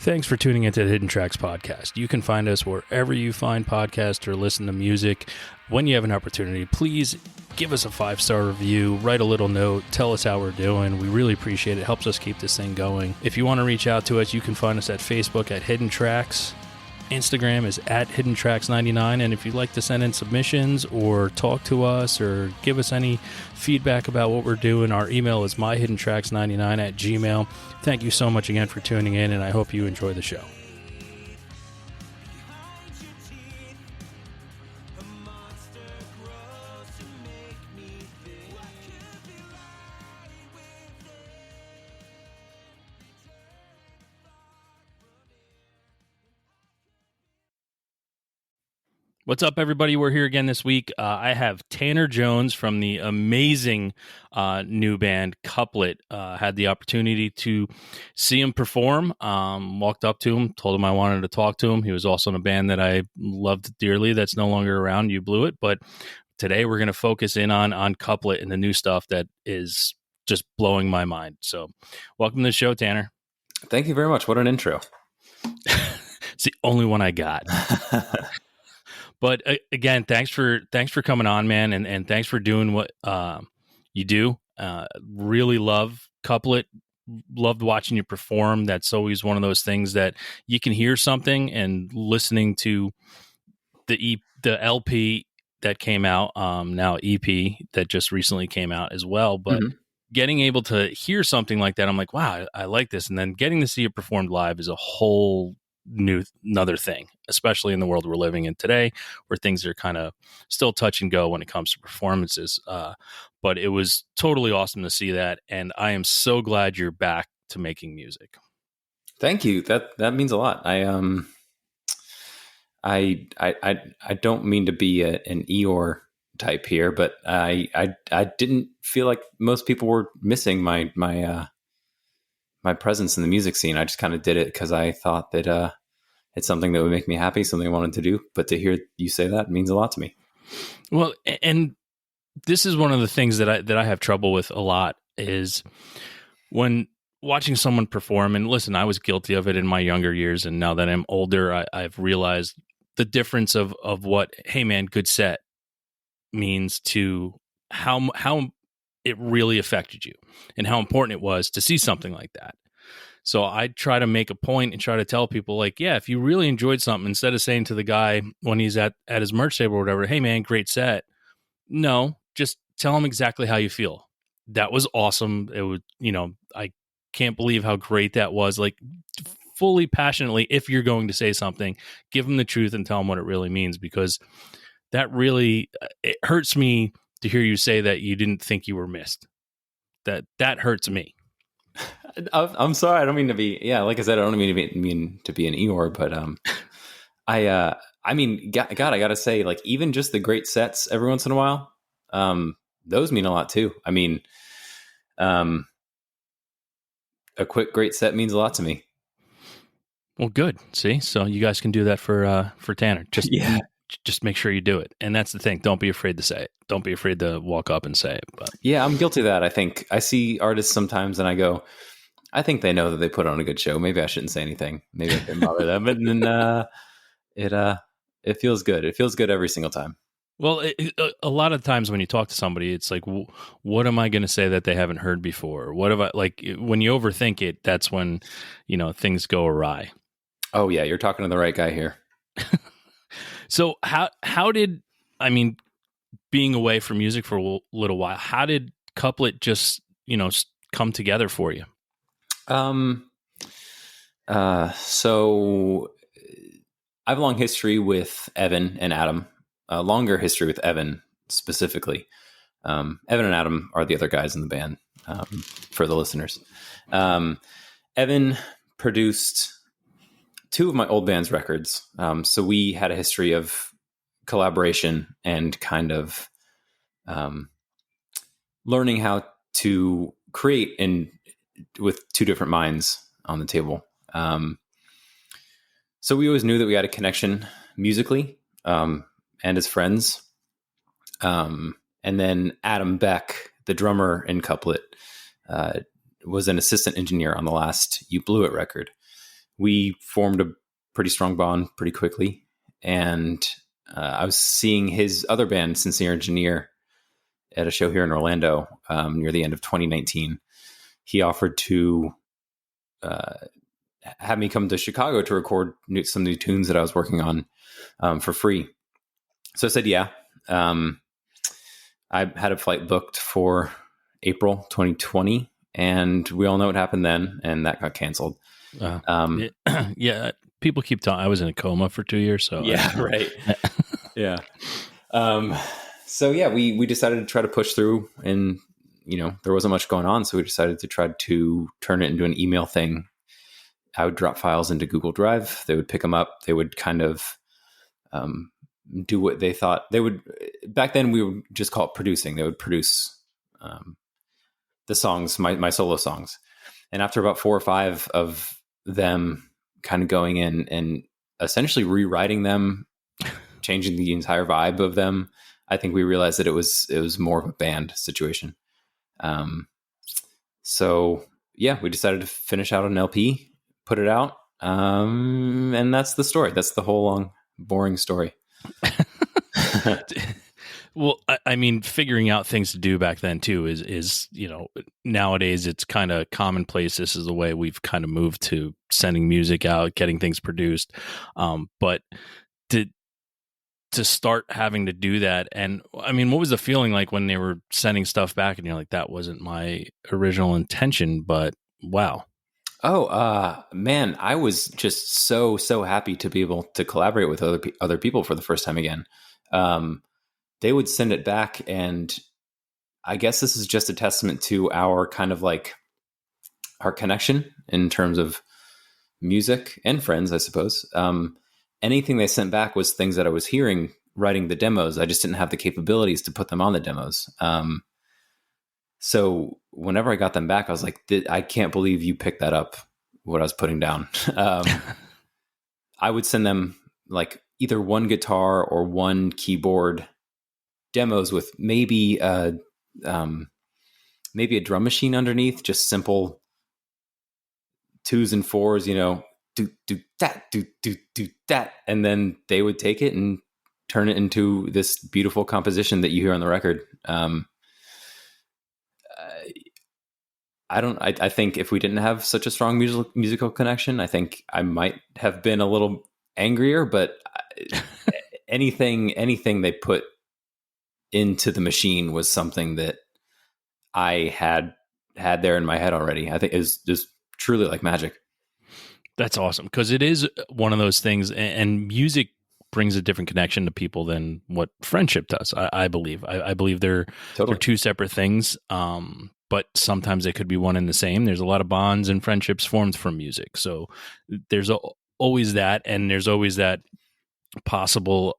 Thanks for tuning into the Hidden Tracks podcast. You can find us wherever you find podcasts or listen to music. When you have an opportunity, please give us a 5-star review, write a little note, tell us how we're doing. We really appreciate it. It helps us keep this thing going. If you want to reach out to us, you can find us at Facebook at Hidden Tracks. Instagram is at HiddenTracks99, and if you'd like to send in submissions or talk to us or give us any feedback about what we're doing, our email is myhiddentracks99@gmail.com. Thank you so much again for tuning in, and I hope you enjoy the show. What's up, everybody? We're here again this week. I have Tanner Jones from the amazing new band COUPLET. Had the opportunity to see him perform. Walked up to him, told him I wanted to talk to him. He was also in a band that I loved dearly that's no longer around. You Blew It. But today we're going to focus in on COUPLET and the new stuff that is just blowing my mind. So welcome to the show, Tanner. Thank you very much. What an intro. It's the only one I got. But again, thanks for coming on, man, and thanks for doing what you do. Really love COUPLET. Loved watching you perform. That's always one of those things that you can hear something, and listening to the LP that came out, now EP that just recently came out as well. But getting able to hear something like that, I'm like, wow, I like this. And then getting to see it performed live is a whole another thing, especially in the world we're living in today, where things are kind of still touch and go when it comes to performances. But it was totally awesome to see that, and I am so glad you're back to making music. Thank you. That means a lot. I don't mean to be an Eeyore type here, but I didn't feel like most people were missing my presence in the music scene. I just kind of did it because I thought that it's something that would make me happy, something I wanted to do. But to hear you say that means a lot to me. Well, and this is one of the things that I have trouble with a lot, is when watching someone perform. And listen, I was guilty of it in my younger years, and now that I'm older, I've realized the difference of what, hey man, good set means to how it really affected you and how important it was to see something like that. So I try to make a point and try to tell people, like, yeah, if you really enjoyed something, instead of saying to the guy when he's at his merch table or whatever, hey man, great set. No, just tell him exactly how you feel. That was awesome. It would, I can't believe how great that was. Like, fully passionately, if you're going to say something, give them the truth and tell them what it really means, because that really, it hurts me to hear you say that you didn't think you were missed. That hurts me. I'm sorry. I don't mean to be. Yeah, like I said, I don't mean to be an Eeyore, but I mean, God, I gotta say, like, even just the great sets every once in a while, those mean a lot too. I mean, a quick great set means a lot to me. Well, good. See, so you guys can do that for Tanner. Just make sure you do it. And that's the thing. Don't be afraid to say it. Don't be afraid to walk up and say it. But yeah, I'm guilty of that. I think I see artists sometimes and I go, I think they know that they put on a good show. Maybe I shouldn't say anything. Maybe I didn't bother them. But then it feels good. It feels good every single time. Well, a lot of times when you talk to somebody, it's like, what am I going to say that they haven't heard before? What have I, like, when you overthink it, that's when, things go awry. Oh yeah. You're talking to the right guy here. So how did, being away from music for a little while, how did COUPLET just, come together for you? So I have a long history with Evan and Adam, a longer history with Evan specifically. Evan and Adam are the other guys in the band, for the listeners. Evan produced two of my old band's records. So we had a history of collaboration and kind of learning how to create with two different minds on the table. So we always knew that we had a connection musically and as friends. And then Adam Beck, the drummer in COUPLET, was an assistant engineer on the last You Blew It record. we formed a pretty strong bond pretty quickly. And I was seeing his other band, Sincere Engineer, at a show here in Orlando near the end of 2019. He offered to have me come to Chicago to record some new tunes that I was working on for free. So I said, yeah. I had a flight booked for April 2020, and we all know what happened then, and that got canceled. Yeah, people keep talking. I was in a coma for 2 years, so yeah, right. Yeah. So yeah, we decided to try to push through, and there wasn't much going on, so we decided to try to turn it into an email thing. I would drop files into Google Drive. They would pick them up. They would kind of do what they thought they would. Back then, we would just call it producing. They would produce the songs, my solo songs. And after about 4 or 5 of them kind of going in and essentially rewriting them, changing the entire vibe of them, I think we realized that it was more of a band situation. So yeah, we decided to finish out an LP, put it out. And that's the story. That's the whole long, boring story. Well, I mean, figuring out things to do back then too is nowadays it's kind of commonplace. This is the way we've kind of moved to sending music out, getting things produced. But to start having to do that, and I mean, what was the feeling like when they were sending stuff back and you're like, that wasn't my original intention, but wow. Oh, man, I was just so happy to be able to collaborate with other people for the first time again. They would send it back, and I guess this is just a testament to our kind of like our connection in terms of music and friends, I suppose. Anything they sent back was things that I was hearing writing the demos. I just didn't have the capabilities to put them on the demos. So whenever I got them back, I was like, I can't believe you picked that up, what I was putting down. I would send them like either one guitar or one keyboard demos with maybe a drum machine underneath, just simple 2s and 4s, do that. And then they would take it and turn it into this beautiful composition that you hear on the record. I think if we didn't have such a strong musical connection, I think I might have been a little angrier, but anything they put into the machine was something that I had there in my head already. I think it was just truly like magic. That's awesome, because it is one of those things, and music brings a different connection to people than what friendship does. I believe. I believe they're two separate things, but sometimes they could be one and the same. There's a lot of bonds and friendships formed from music, so there's always that, and there's always that possible.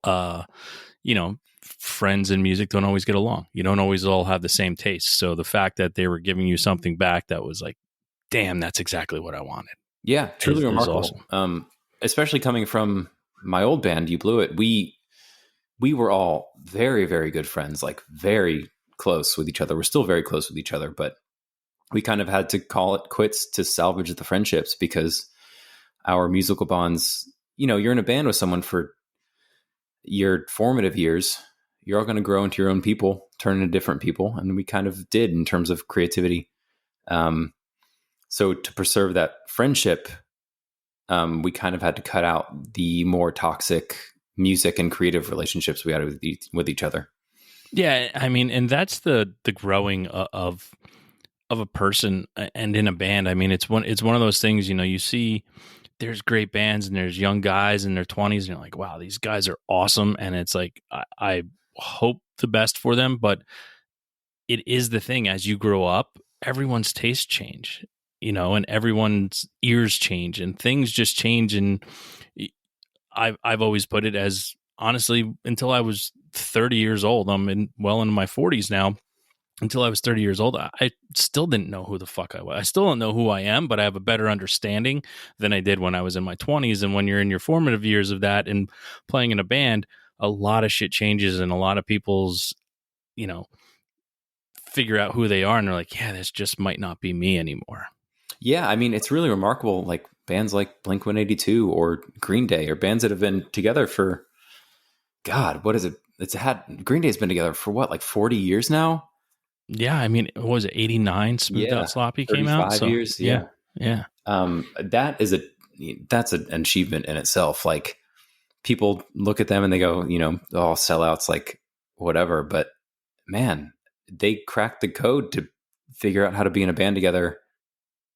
Friends and music don't always get along. You don't always all have the same taste. So the fact that they were giving you something back that was like, damn, that's exactly what I wanted. Yeah, truly remarkable. Awesome. Especially coming from my old band, You Blew It. We were all very, very good friends, like very close with each other. We're still very close with each other, but we kind of had to call it quits to salvage the friendships because our musical bonds, you're in a band with someone for your formative years. You're all going to grow into your own people, turn into different people. And we kind of did in terms of creativity. So to preserve that friendship, we kind of had to cut out the more toxic music and creative relationships we had with each other. Yeah, I mean, and that's the growing of a person and in a band. I mean, it's one of those things, you see there's great bands and there's young guys in their 20s and you're like, wow, these guys are awesome. And it's like, I hope the best for them, but it is the thing, as you grow up, everyone's tastes change, and everyone's ears change and things just change. And I've always put it as, honestly, until I was 30 years old, I'm into my 40s now. Until I was 30 years old, I still didn't know who the fuck I was. I still don't know who I am, but I have a better understanding than I did when I was in my 20s. And when you're in your formative years of that and playing in a band, a lot of shit changes and a lot of people's, figure out who they are and they're like, yeah, this just might not be me anymore. Yeah, I mean, it's really remarkable. Like bands like Blink-182 or Green Day, or bands that have been together for, God, what is it? Green Day's been together for what, like 40 years now? Yeah, I mean, what was it, 89 Smooth Yeah. Out Sloppy came out? 35 So years. Yeah. yeah. That's an achievement in itself. Like, people look at them and they go, oh, sellouts, like whatever. But man, they cracked the code to figure out how to be in a band together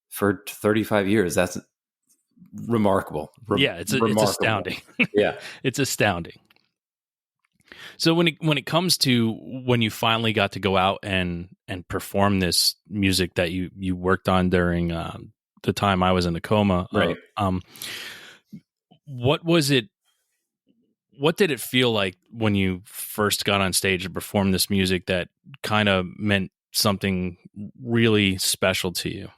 for 35 years. That's remarkable. Yeah, it's astounding. Yeah. It's astounding. So when it comes to when you finally got to go out and perform this music that you worked on during the time I was in a coma, Right. What was it? What did it feel like when you first got on stage to perform this music that kind of meant something really special to you?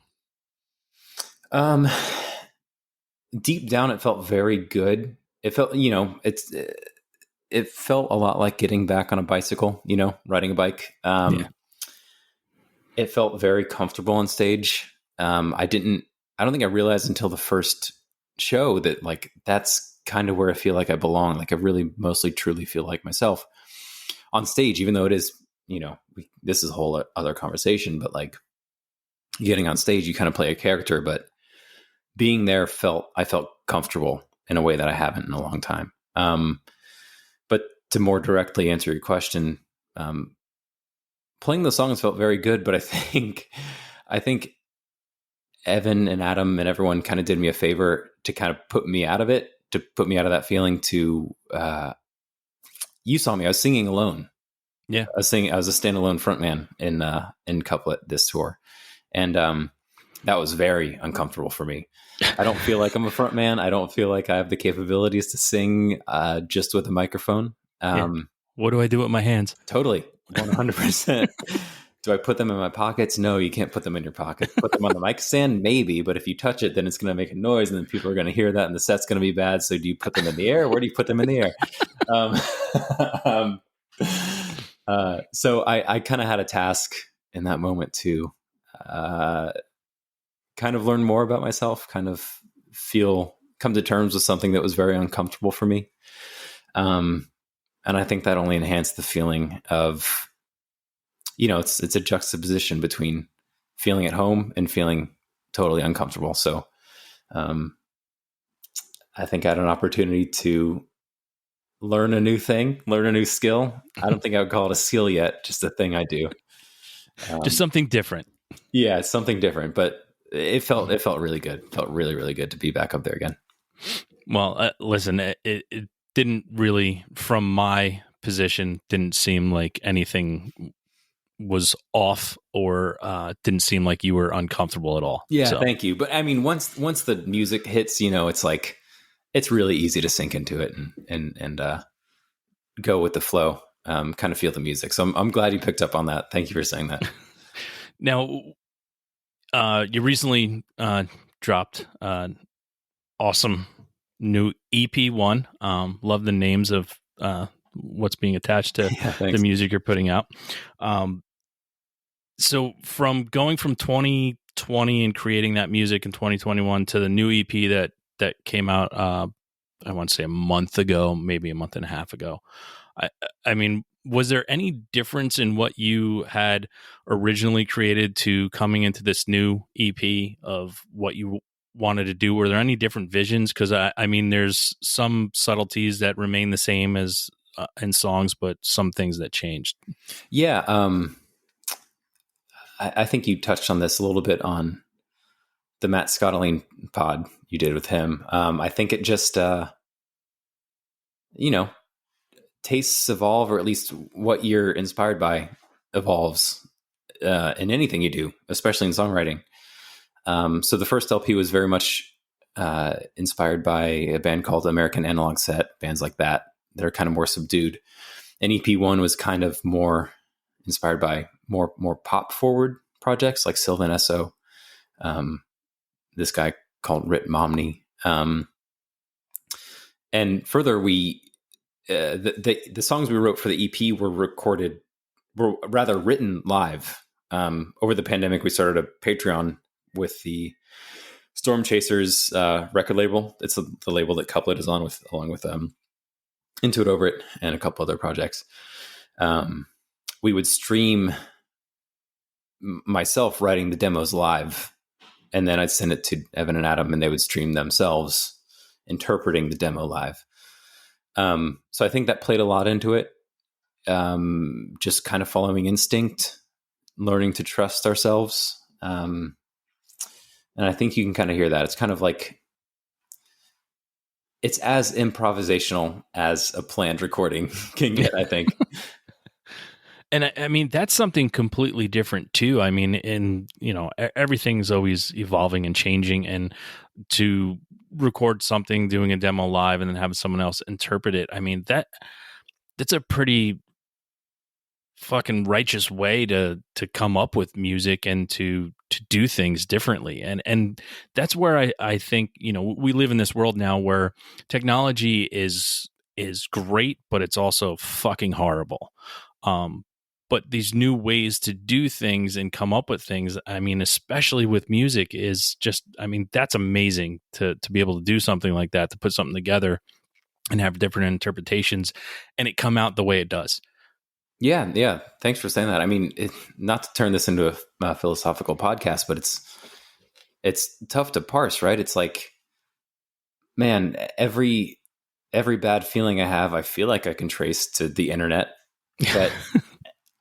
Deep down, it felt very good. It felt, it felt a lot like getting back on a bicycle, riding a bike. It felt very comfortable on stage. I don't think I realized until the first show that, like, that's kind of where I feel like I belong. Like, I really mostly truly feel like myself on stage, even though it is, this is a whole other conversation, but like, getting on stage, you kind of play a character, but being there I felt comfortable in a way that I haven't in a long time. But to more directly answer your question, playing the songs felt very good, but I think Evan and Adam and everyone kind of did me a favor to kind of put me out of it, to put me out of that feeling. You saw me, I was singing alone. Yeah. I was a standalone frontman in Couplet this tour. And that was very uncomfortable for me. I don't feel like I'm a frontman. I don't feel like I have the capabilities to sing just with a microphone. What do I do with my hands? Totally. 100%. Do I put them in my pockets? No, you can't put them in your pocket. Put them on the mic stand? Maybe. But if you touch it, then it's going to make a noise, and then people are going to hear that, and the set's going to be bad. So do you put them in the air? Where do you put them in the air? So I kind of had a task in that moment to kind of learn more about myself, kind of come to terms with something that was very uncomfortable for me. And I think that only enhanced the feeling of, it's a juxtaposition between feeling at home and feeling totally uncomfortable. So I think I had an opportunity to learn a new thing, learn a new skill. I don't think I would call it a skill yet, just a thing I do. Just something different. Yeah, it's something different, but it felt really good. It felt really, really good to be back up there again. Well, listen, it didn't really, from my position, didn't seem like anything was off, or didn't seem like you were uncomfortable at all. Yeah, so. Thank you. But I mean, once the music hits, it's like, it's really easy to sink into it and go with the flow, kind of feel the music. So I'm glad you picked up on that. Thank you for saying that. Now, you recently dropped awesome new EP1. Love the names of what's being attached to the music you're putting out. So from going from 2020 and creating that music in 2021 to the new EP that came out, I want to say a month ago, maybe a month and a half ago. I mean, was there any difference in what you had originally created to coming into this new EP of what you wanted to do? Were there any different visions? Because I mean, there's some subtleties that remain the same as in songs, but some things that changed. Yeah, I think you touched on this a little bit on the Matt Scottoline pod you did with him. I think it just, tastes evolve, or at least what you're inspired by evolves in anything you do, especially in songwriting. So the first LP was very much inspired by a band called American Analog Set, bands like that. They're kind of more subdued. And EP1 was kind of more inspired by more pop forward projects like Sylvan Esso, this guy called Rit Momney. And further, the songs we wrote for the EP were rather written live. Over the pandemic, we started a Patreon with the Storm Chasers record label. It's the label that Couplet is on with, along with Intuit Over It and a couple other projects. We would stream myself writing the demos live, and then I'd send it to Evan and Adam, and they would stream themselves interpreting the demo live. So I think that played a lot into it. Just kind of following instinct, learning to trust ourselves. And I think you can kind of hear that. It's kind of like, it's as improvisational as a planned recording can get, I think. And I mean, that's something completely different too. I mean, everything's always evolving and changing, and to record something, doing a demo live and then having someone else interpret it. I mean, that's a pretty fucking righteous way to come up with music and to do things differently. And that's where I think, we live in this world now where technology is great, but it's also fucking horrible. But these new ways to do things and come up with things, I mean, especially with music, is just, I mean, that's amazing to be able to do something like that, to put something together and have different interpretations and it come out the way it does. Yeah. Thanks for saying that. I mean, not to turn this into a philosophical podcast, but it's tough to parse, right? It's like, man, every bad feeling I have, I feel like I can trace to the internet. But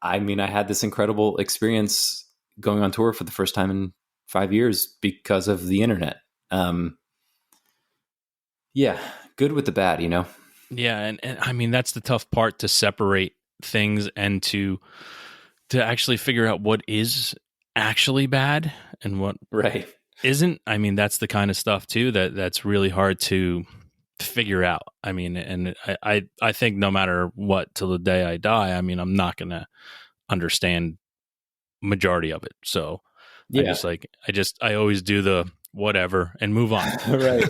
I mean, I had this incredible experience going on tour for the first time in 5 years because of the internet. Yeah, good with the bad, Yeah, and I mean, that's the tough part, to separate things and to actually figure out what is actually bad and what right isn't. I mean, that's the kind of stuff too that's really hard to figure out. I mean, and I think no matter what, till the day I die, I mean, I'm not gonna understand majority of it. So yeah. I always do the whatever and move on. Right.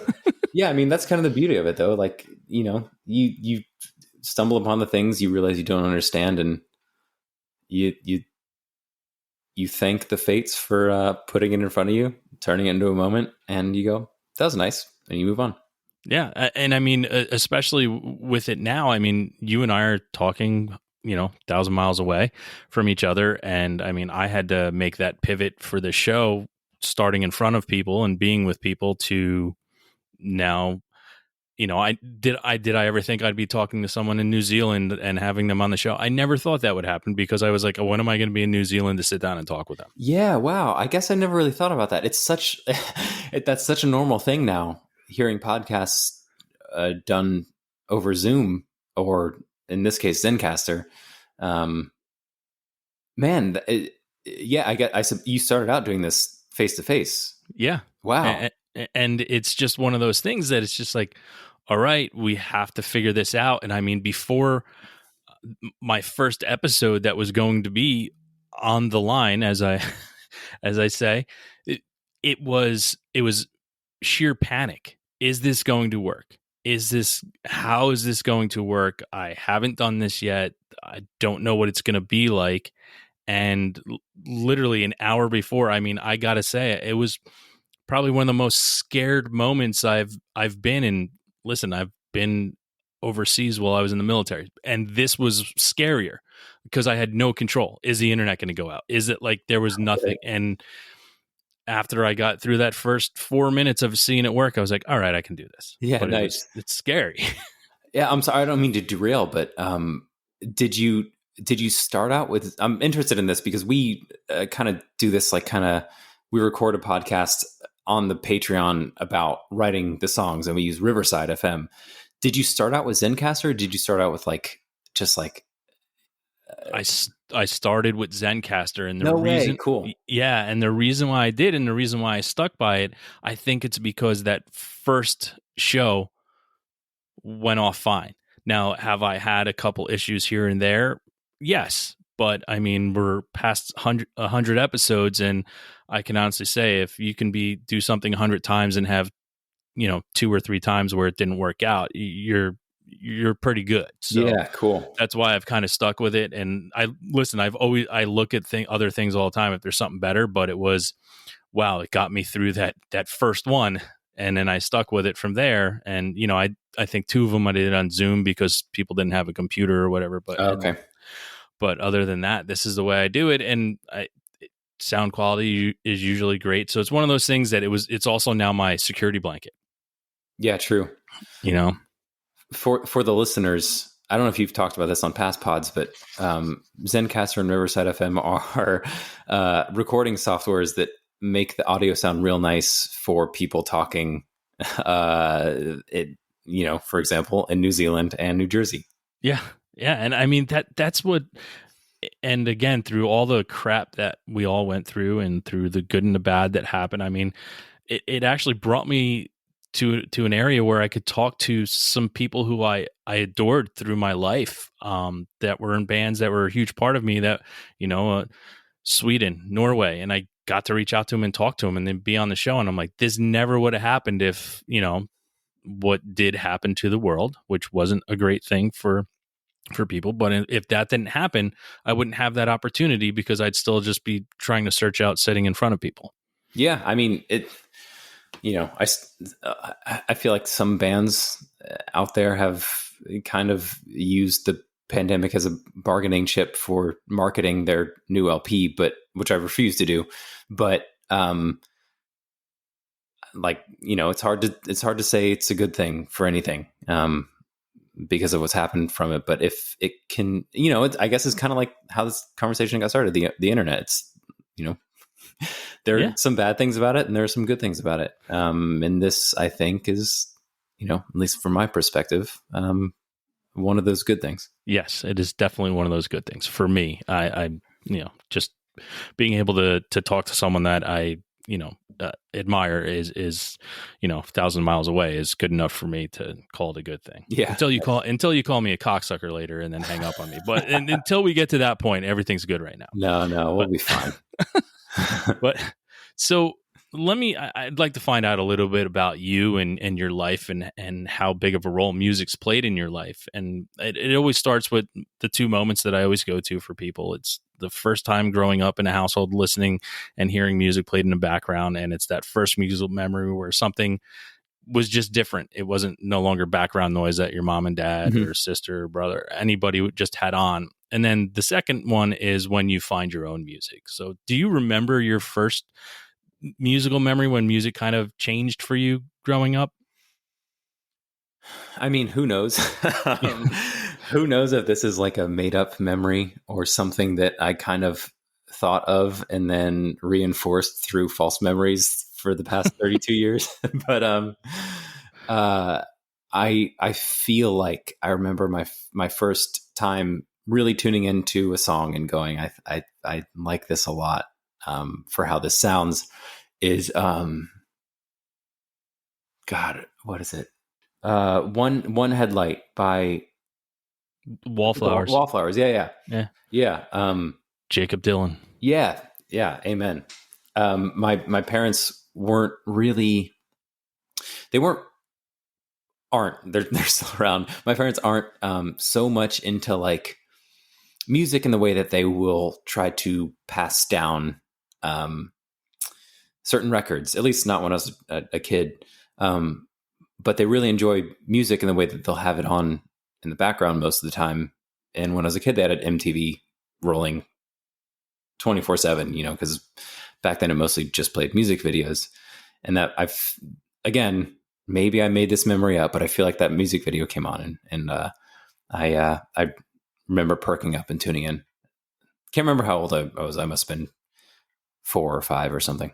Yeah. I mean, that's kind of the beauty of it though. Like, you stumble upon the things you realize you don't understand, and you thank the fates for putting it in front of you, turning it into a moment, and you go, that was nice, and you move on. Yeah. And I mean, especially with it now, I mean, you and I are talking, 1,000 miles away from each other. And I mean, I had to make that pivot for the show, starting in front of people and being with people, to now, did I ever think I'd be talking to someone in New Zealand and having them on the show? I never thought that would happen, because I was like, when am I going to be in New Zealand to sit down and talk with them? Yeah. Wow. I guess I never really thought about that. It's that's such a normal thing now, hearing podcasts done over Zoom, or in this case, Zencaster. Man, you started out doing this face to face. Yeah. Wow. And it's just one of those things that it's just like, all right, we have to figure this out. And I mean, before my first episode that was going to be on the line, as I say, it was sheer panic. Is this going to work? How is this going to work? I haven't done this yet. I don't know what it's going to be like. And literally an hour before, I mean, I got to say, it was probably one of the most scared moments I've been in. Listen, I've been overseas while I was in the military, and this was scarier because I had no control. Is the internet going to go out? Is it like there was nothing? And after I got through that first 4 minutes of seeing it work, I was like, all right, I can do this. Yeah, but nice. It's scary. Yeah, I'm sorry, I don't mean to derail, but did you start out with, I'm interested in this because we kind of do this, we record a podcast on the Patreon about writing the songs, and we use Riverside FM. Did you start out with Zencastr, or did you start out with I started with Zencastr, and no way, cool. Yeah, and the reason why I did, and the reason why I stuck by it, I think it's because that first show went off fine. Now, have I had a couple issues here and there? Yes, but I mean, we're past 100 episodes, and I can honestly say, if you can do something 100 times and have 2 or 3 times where it didn't work out, you're you're pretty good. So Yeah, cool. that's why I've kind of stuck with it. And I look at other things all the time if there's something better, but it was, wow, it got me through that first one. And then I stuck with it from there. And, I think 2 of them I did on Zoom because people didn't have a computer or whatever, Okay. but other than that, this is the way I do it. And sound quality is usually great. So it's one of those things that it's also now my security blanket. Yeah, true. For the listeners, I don't know if you've talked about this on past pods, but Zencaster and Riverside FM are recording softwares that make the audio sound real nice for people talking, for example, in New Zealand and New Jersey. Yeah. Yeah. And I mean, that's what, and again, through all the crap that we all went through and through the good and the bad that happened, I mean, it actually brought me to an area where I could talk to some people who I adored through my life, that were in bands that were a huge part of me, that, Sweden, Norway, and I got to reach out to them and talk to them and then be on the show. And I'm like, this never would have happened if, what did happen to the world, which wasn't a great thing for people. But if that didn't happen, I wouldn't have that opportunity because I'd still just be trying to search out sitting in front of people. Yeah. I mean, I feel like some bands out there have kind of used the pandemic as a bargaining chip for marketing their new LP, but which I refuse to do. But it's hard to say it's a good thing for anything, because of what's happened from it. But if it can, I guess it's kind of like how this conversation got started. The internet. It's, there are some bad things about it and there are some good things about it. And this, I think, is, at least from my perspective, one of those good things. Yes, it is definitely one of those good things for me. I just being able to talk to someone that I, admire is 1,000 miles away is good enough for me to call it a good thing. Yeah. Until you call me a cocksucker later and then hang up on me. But until we get to that point, everything's good right now. No, we'll be fine. But so I'd like to find out a little bit about you and your life and how big of a role music's played in your life. And it always starts with the 2 moments that I always go to for people. It's the first time growing up in a household, listening and hearing music played in the background. And it's that first musical memory where something was just different. It wasn't no longer background noise that your mom and dad or sister or brother, anybody just had on. And then the second one is when you find your own music. So do you remember your first musical memory when music kind of changed for you growing up? I mean, who knows? Who knows if this is like a made up memory or something that I kind of thought of and then reinforced through false memories for the past 32 years. But I feel like I remember my first time really tuning into a song and going, I like this a lot, for how this sounds, is God, what is it? One Headlight by Wallflowers. Wallflowers. Yeah. Jacob Dylan. Yeah. Amen. My parents weren't really, they're still around. My parents aren't so much into like music in the way that they will try to pass down certain records, at least not when I was a kid. But they really enjoy music in the way that they'll have it on in the background most of the time. And when I was a kid, they had an MTV rolling 24/7, because back then it mostly just played music videos. And that again, maybe I made this memory up, but I feel like that music video came on and I remember perking up and tuning in. Can't remember how old I was. I must have been 4 or 5 or something.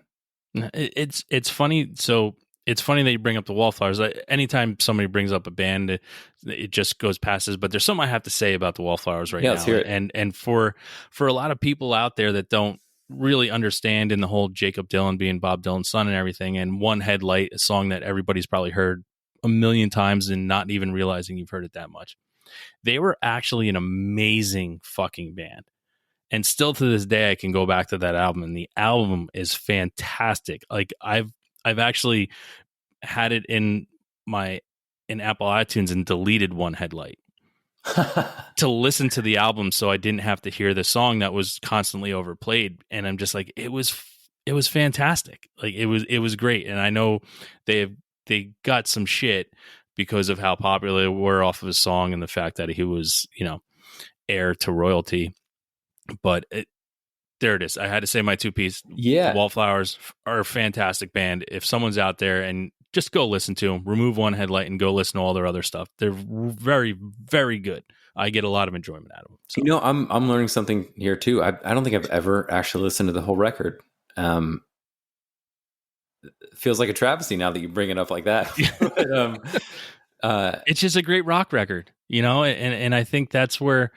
It's funny. So it's funny that you bring up the Wallflowers. Anytime somebody brings up a band, it just goes past this. But there's something I have to say about the Wallflowers right now. Let's hear it. And for a lot of people out there that don't really understand in the whole Jacob Dylan being Bob Dylan's son and everything, and One Headlight, a song that everybody's probably heard a million times and not even realizing you've heard it that much. They were actually an amazing fucking band. And still to this day, I can go back to that album, and the album is fantastic. Like I've actually had it in my in Apple iTunes and deleted One Headlight to listen to the album, so I didn't have to hear the song that was constantly overplayed. And I'm just like, it was fantastic. Like it was great. And I know they got some shit because of how popular they were off of his song and the fact that he was, heir to royalty. But there it is. I had to say my two piece. Yeah. The Wallflowers are a fantastic band. If someone's out there, and just go listen to them, remove One Headlight and go listen to all their other stuff. They're very, very good. I get a lot of enjoyment out of them. So. I'm learning something here too. I don't think I've ever actually listened to the whole record. Feels like a travesty now that you bring it up like that. But, it's just a great rock record, and I think that's where,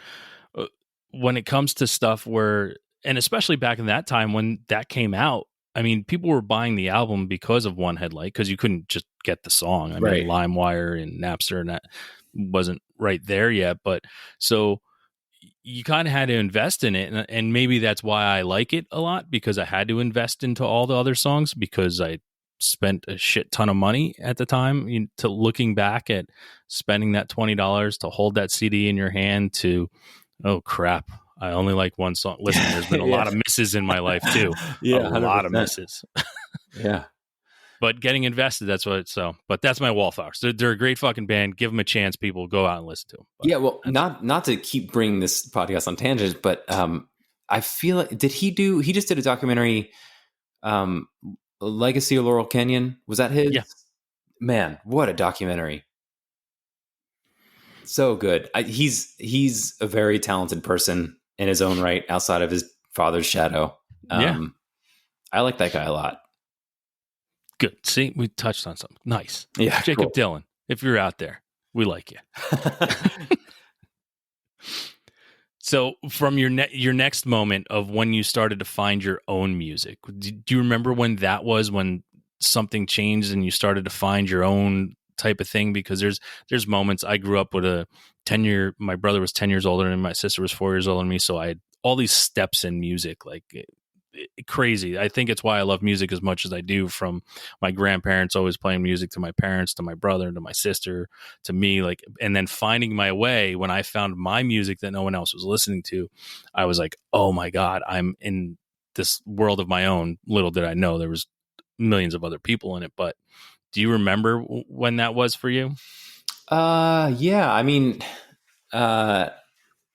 when it comes to stuff where, and especially back in that time when that came out, I mean, people were buying the album because of One Headlight, because you couldn't just get the song. I mean, LimeWire and Napster and that wasn't right there yet. But so you kind of had to invest in it. And maybe that's why I like it a lot, because I had to invest into all the other songs, because I spent a shit ton of money at the time. To looking back at spending that $20 to hold that CD in your hand to, oh crap, I only like one song. Listen, there's been a lot of misses in my life too. Yeah, a lot of misses. Yeah. But getting invested, that's what it's so. But that's my Wallflowers. They're a great fucking band. Give them a chance, people. Go out and listen to them. But yeah, well, not to keep bringing this podcast on tangents, but I feel like, he just did a documentary, Legacy of Laurel Canyon. Was that his? Yeah. Man, what a documentary. So good. He's a very talented person in his own right, outside of his father's shadow. I like that guy a lot. Good. See, we touched on something. Nice. Yeah. Jacob cool. Dylan, if you're out there, we like you. So from your next moment of when you started to find your own music, do you remember when that was, when something changed and you started to find your own type of thing? Because there's moments. I grew up with my brother was 10 years older than me, my sister was 4 years older than me. So I had all these steps in music, like crazy. I think it's why I love music as much as I do, from my grandparents always playing music to my parents, to my brother, to my sister, to me, like, and then finding my way. When I found my music that no one else was listening to, I was like, oh my God, I'm in this world of my own. Little did I know there was millions of other people in it. But do you remember when that was for you? Yeah. I mean, I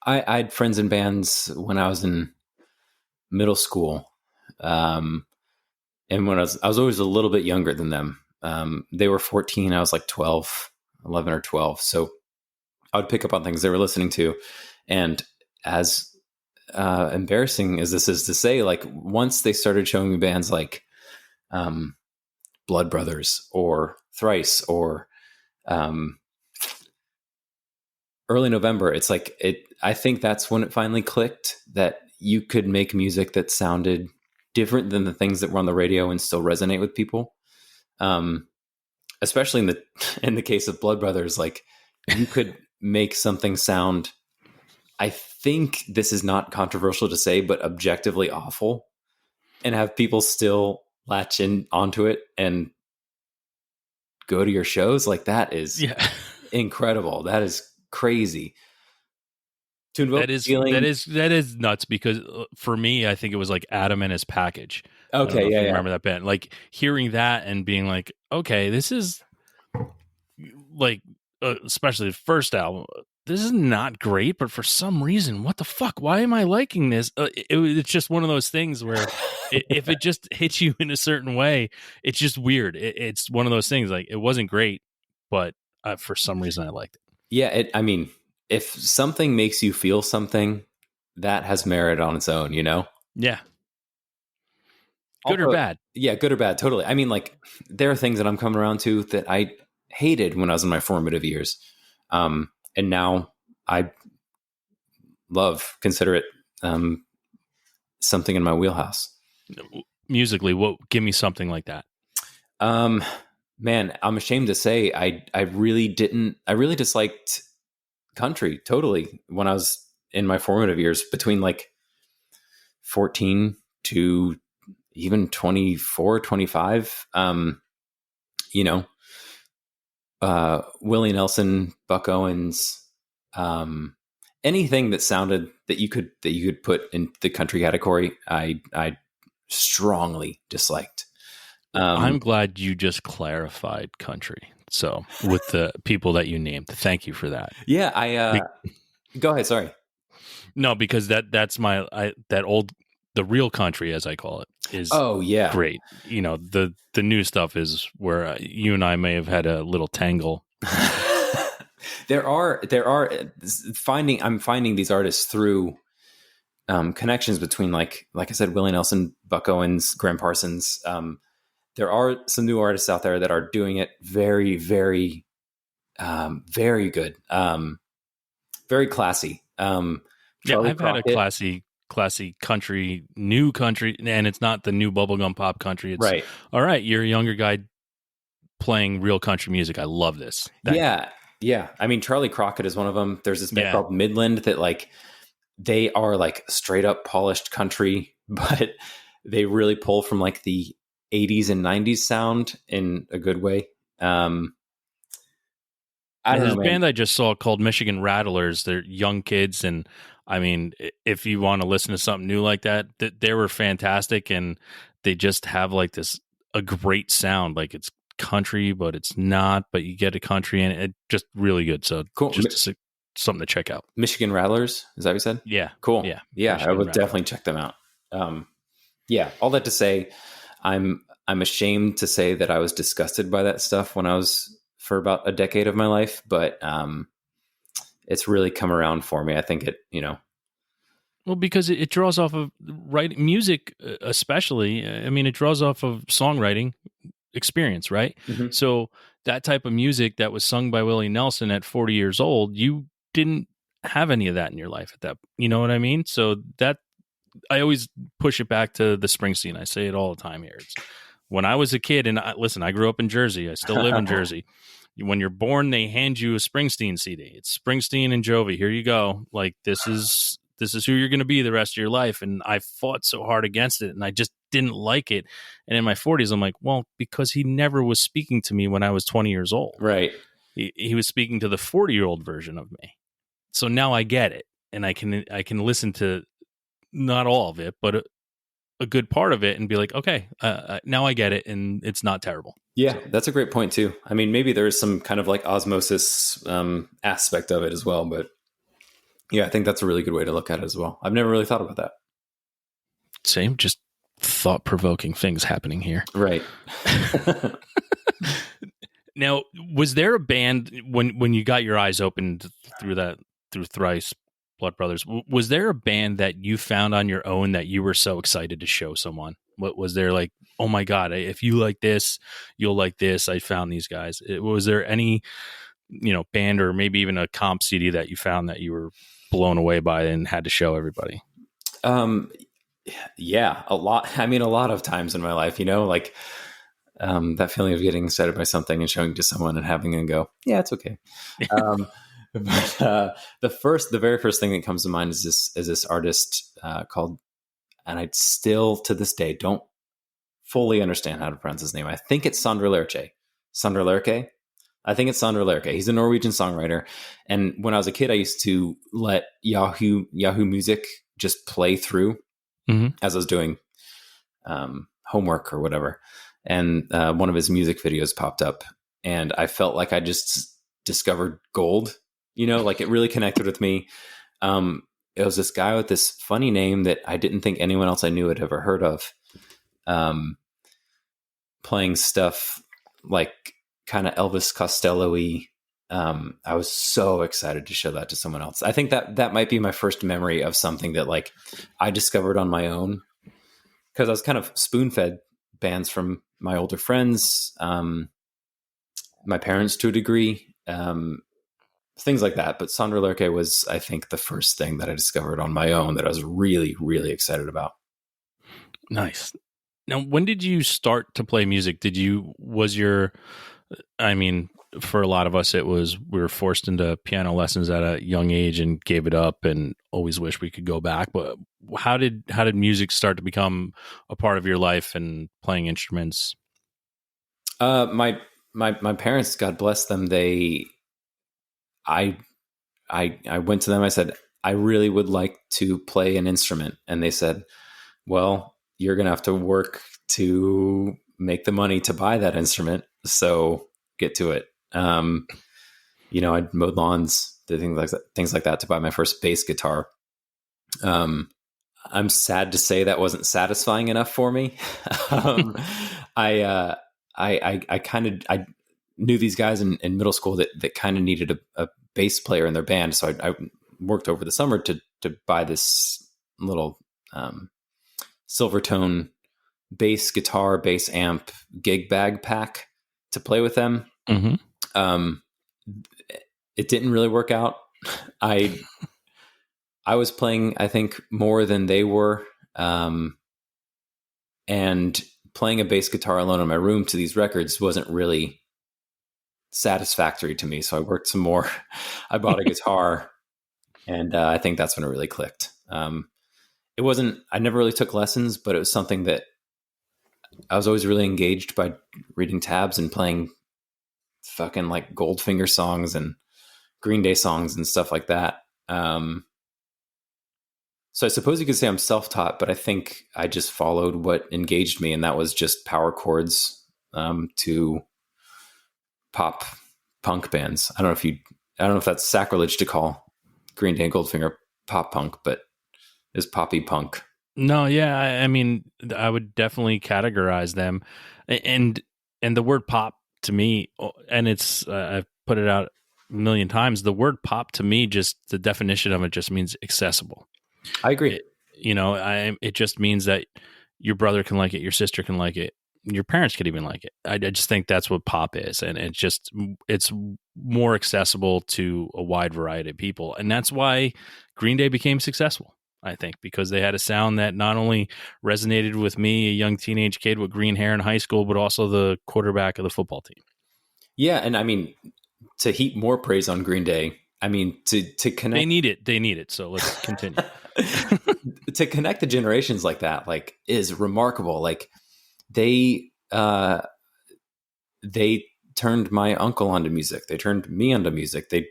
had friends in bands when I was in middle school. And when I was always a little bit younger than them. They were 14. I was like 11 or 12. So I would pick up on things they were listening to. And as embarrassing as this is to say, like, once they started showing me bands like Blood Brothers or Thrice or Early November, it's like I think that's when it finally clicked that you could make music that sounded different than the things that were on the radio and still resonate with people. Especially in the case of Blood Brothers, like, you could make something sound, I think this is not controversial to say, but objectively awful, and have people still latch in onto it and go to your shows. Like, that is incredible. That is crazy. That is nuts, because for me, I think it was like Adam and His Package. Okay, yeah, remember that band? Like, hearing that and being like, okay, this is like, especially the first album, this is not great, but for some reason, what the fuck? Why am I liking this? It's just one of those things where if it just hits you in a certain way, it's just weird. It's one of those things, like, it wasn't great, but for some reason I liked it. Yeah, I mean, if something makes you feel something, that has merit on its own, Yeah. Good or bad. Yeah, good or bad, totally. I mean, like, there are things that I'm coming around to that I hated when I was in my formative years. And now I consider it something in my wheelhouse. Musically, give me something like that. Man, I'm ashamed to say I really disliked country totally when I was in my formative years, between like 14 to even 24, 25. Willie Nelson, Buck Owens, anything that sounded that you could put in the country category, I strongly disliked. I'm glad you just clarified country. So with the people that you named, thank you for that. Yeah, go ahead. Sorry. No, because that's the real country, as I call it, is Oh yeah, great. You know, the new stuff is where you and I may have had a little tangle. I'm finding these artists through connections between like I said, Willie Nelson, Buck Owens, Graham Parsons. There are some new artists out there that are doing it very, very, very good, very classy. Charlie I've Crockett. Had a classy country, new country, and it's not the new bubblegum pop country. It's right. All right, you're a younger guy playing real country music. I love this. Yeah. I mean, Charlie Crockett is one of them. There's this band called Midland that like they are like straight up polished country, but they really pull from like the 80s and 90s sound in a good way. There's a band I just saw called Michigan Rattlers. They're young kids, and I mean, if you want to listen to something new like that, they were fantastic, and they just have like a great sound. Like it's country, but it's not. But you get a country, and it just really good. So cool. Just something to check out. Michigan Rattlers, is that what you said? Yeah, cool. Yeah. Michigan I would definitely check them out. Yeah, all that to say, I'm ashamed to say that I was disgusted by that stuff when I was for about a decade of my life, but it's really come around for me. I think it, well, because it draws off of music, especially. I mean, it draws off of songwriting experience, right? Mm-hmm. So that type of music that was sung by Willie Nelson at 40 years old, you didn't have any of that in your life at that. You know what I mean? So that I always push it back to the Springsteen. I say it all the time here. It's, when I was a kid, and I grew up in Jersey. I still live in Jersey. When you're born, they hand you a Springsteen CD. It's Springsteen and Jovi. Here you go. Like this is who you're going to be the rest of your life. And I fought so hard against it, and I just didn't like it. And in my 40s, I'm like, well, because he never was speaking to me when I was 20 years old. Right. He was speaking to the 40-year-old version of me. So now I get it, and I can listen to not all of it, but a good part of it, and be like, okay, now I get it, and it's not terrible. Yeah, so. That's a great point too. I mean, maybe there's some kind of like osmosis aspect of it as well, but yeah, I think that's a really good way to look at it as well. I've never really thought about that. Same, just thought-provoking things happening here. Right. Now, was there a band when you got your eyes opened through Thrice, Blood Brothers, was there a band that you found on your own that you were so excited to show someone? What was there like, oh my God, if you like this, you'll like this. I found these guys. Was there any, band or maybe even a comp CD that you found that you were blown away by and had to show everybody? Yeah, a lot. I mean, a lot of times in my life, like that feeling of getting excited by something and showing to someone and having them go, yeah, it's okay. But the very first thing that comes to mind is this artist called, and I still to this day don't fully understand how to pronounce his name. I think it's Sondre Lerche. Sondre Lerche. I think it's Sondre Lerche. He's a Norwegian songwriter. And when I was a kid, I used to let Yahoo Music just play through as I was doing homework or whatever. And one of his music videos popped up, and I felt like I just discovered gold. Like it really connected with me. It was this guy with this funny name that I didn't think anyone else I knew had ever heard of, playing stuff like kind of Elvis Costello-y. I was so excited to show that to someone else. I think that might be my first memory of something that like I discovered on my own, because I was kind of spoon-fed bands from my older friends, my parents to a degree, things like that. But Sondre Lerche was, I think, the first thing that I discovered on my own that I was really, really excited about. Nice. Now, when did you start to play music? For a lot of us, we were forced into piano lessons at a young age and gave it up and always wish we could go back. But how did music start to become a part of your life and playing instruments? My my parents, God bless them, I I went to them. I said, I really would like to play an instrument. And they said, well, you're going to have to work to make the money to buy that instrument. So get to it. I'd mowed lawns, did things like that to buy my first bass guitar. I'm sad to say that wasn't satisfying enough for me. I knew these guys in middle school that kind of needed a bass player in their band. So I worked over the summer to buy this little Silvertone bass guitar, bass amp gig bag pack to play with them. Mm-hmm. It didn't really work out. I was playing, I think, more than they were. And playing a bass guitar alone in my room to these records wasn't really satisfactory to me. So I worked some more. I bought a guitar, and I think that's when it really clicked. It wasn't, I never really took lessons, but it was something that I was always really engaged by reading tabs and playing fucking like Goldfinger songs and Green Day songs and stuff like that. So I suppose you could say I'm self-taught, but I think I just followed what engaged me, and that was just power chords to pop punk bands. I don't know if that's sacrilege to call Green Day and Goldfinger pop punk, but it's poppy punk. No, yeah, I mean, I would definitely categorize them, and the word pop to me, and it's I've put it out a million times. The word pop to me, just the definition of it, just means accessible. I agree. It just means that your brother can like it, your sister can like it, your parents could even like it. I just think that's what pop is, and it's more accessible to a wide variety of people, and that's why Green Day became successful. I think because they had a sound that not only resonated with me, a young teenage kid with green hair in high school, but also the quarterback of the football team. Yeah, and I mean, to heap more praise on Green Day, I mean, to connect... They need it, so let's continue. To connect the generations like that, like, is remarkable. Like, they turned my uncle onto music. They turned me onto music. They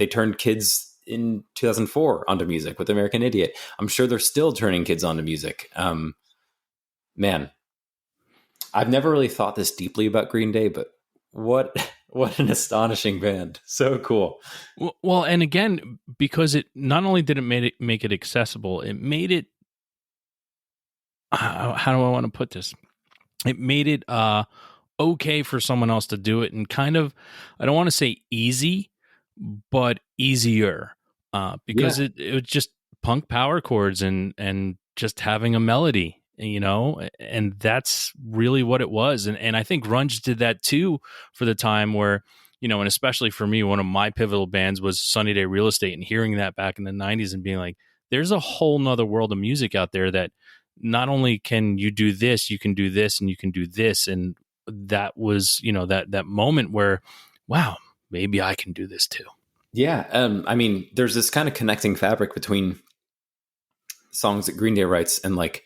turned kids in 2004 onto music with American Idiot. I'm sure they're still turning kids onto music. Man, I've never really thought this deeply about Green Day, but what an astonishing band. So cool. Well, and again, because it not only did it make it accessible, it made it, how do I want to put this? It made it okay for someone else to do it, and kind of, I don't want to say easy, but easier, because it was just punk power chords and just having a melody, and that's really what it was. And I think grunge did that too for the time where, and especially for me, one of my pivotal bands was Sunny Day Real Estate, and hearing that back in the 90s and being like, there's a whole nother world of music out there that not only can you do this, you can do this and you can do this. And that was, that moment where, wow, maybe I can do this too. Yeah. I mean, there's this kind of connecting fabric between songs that Green Day writes and, like,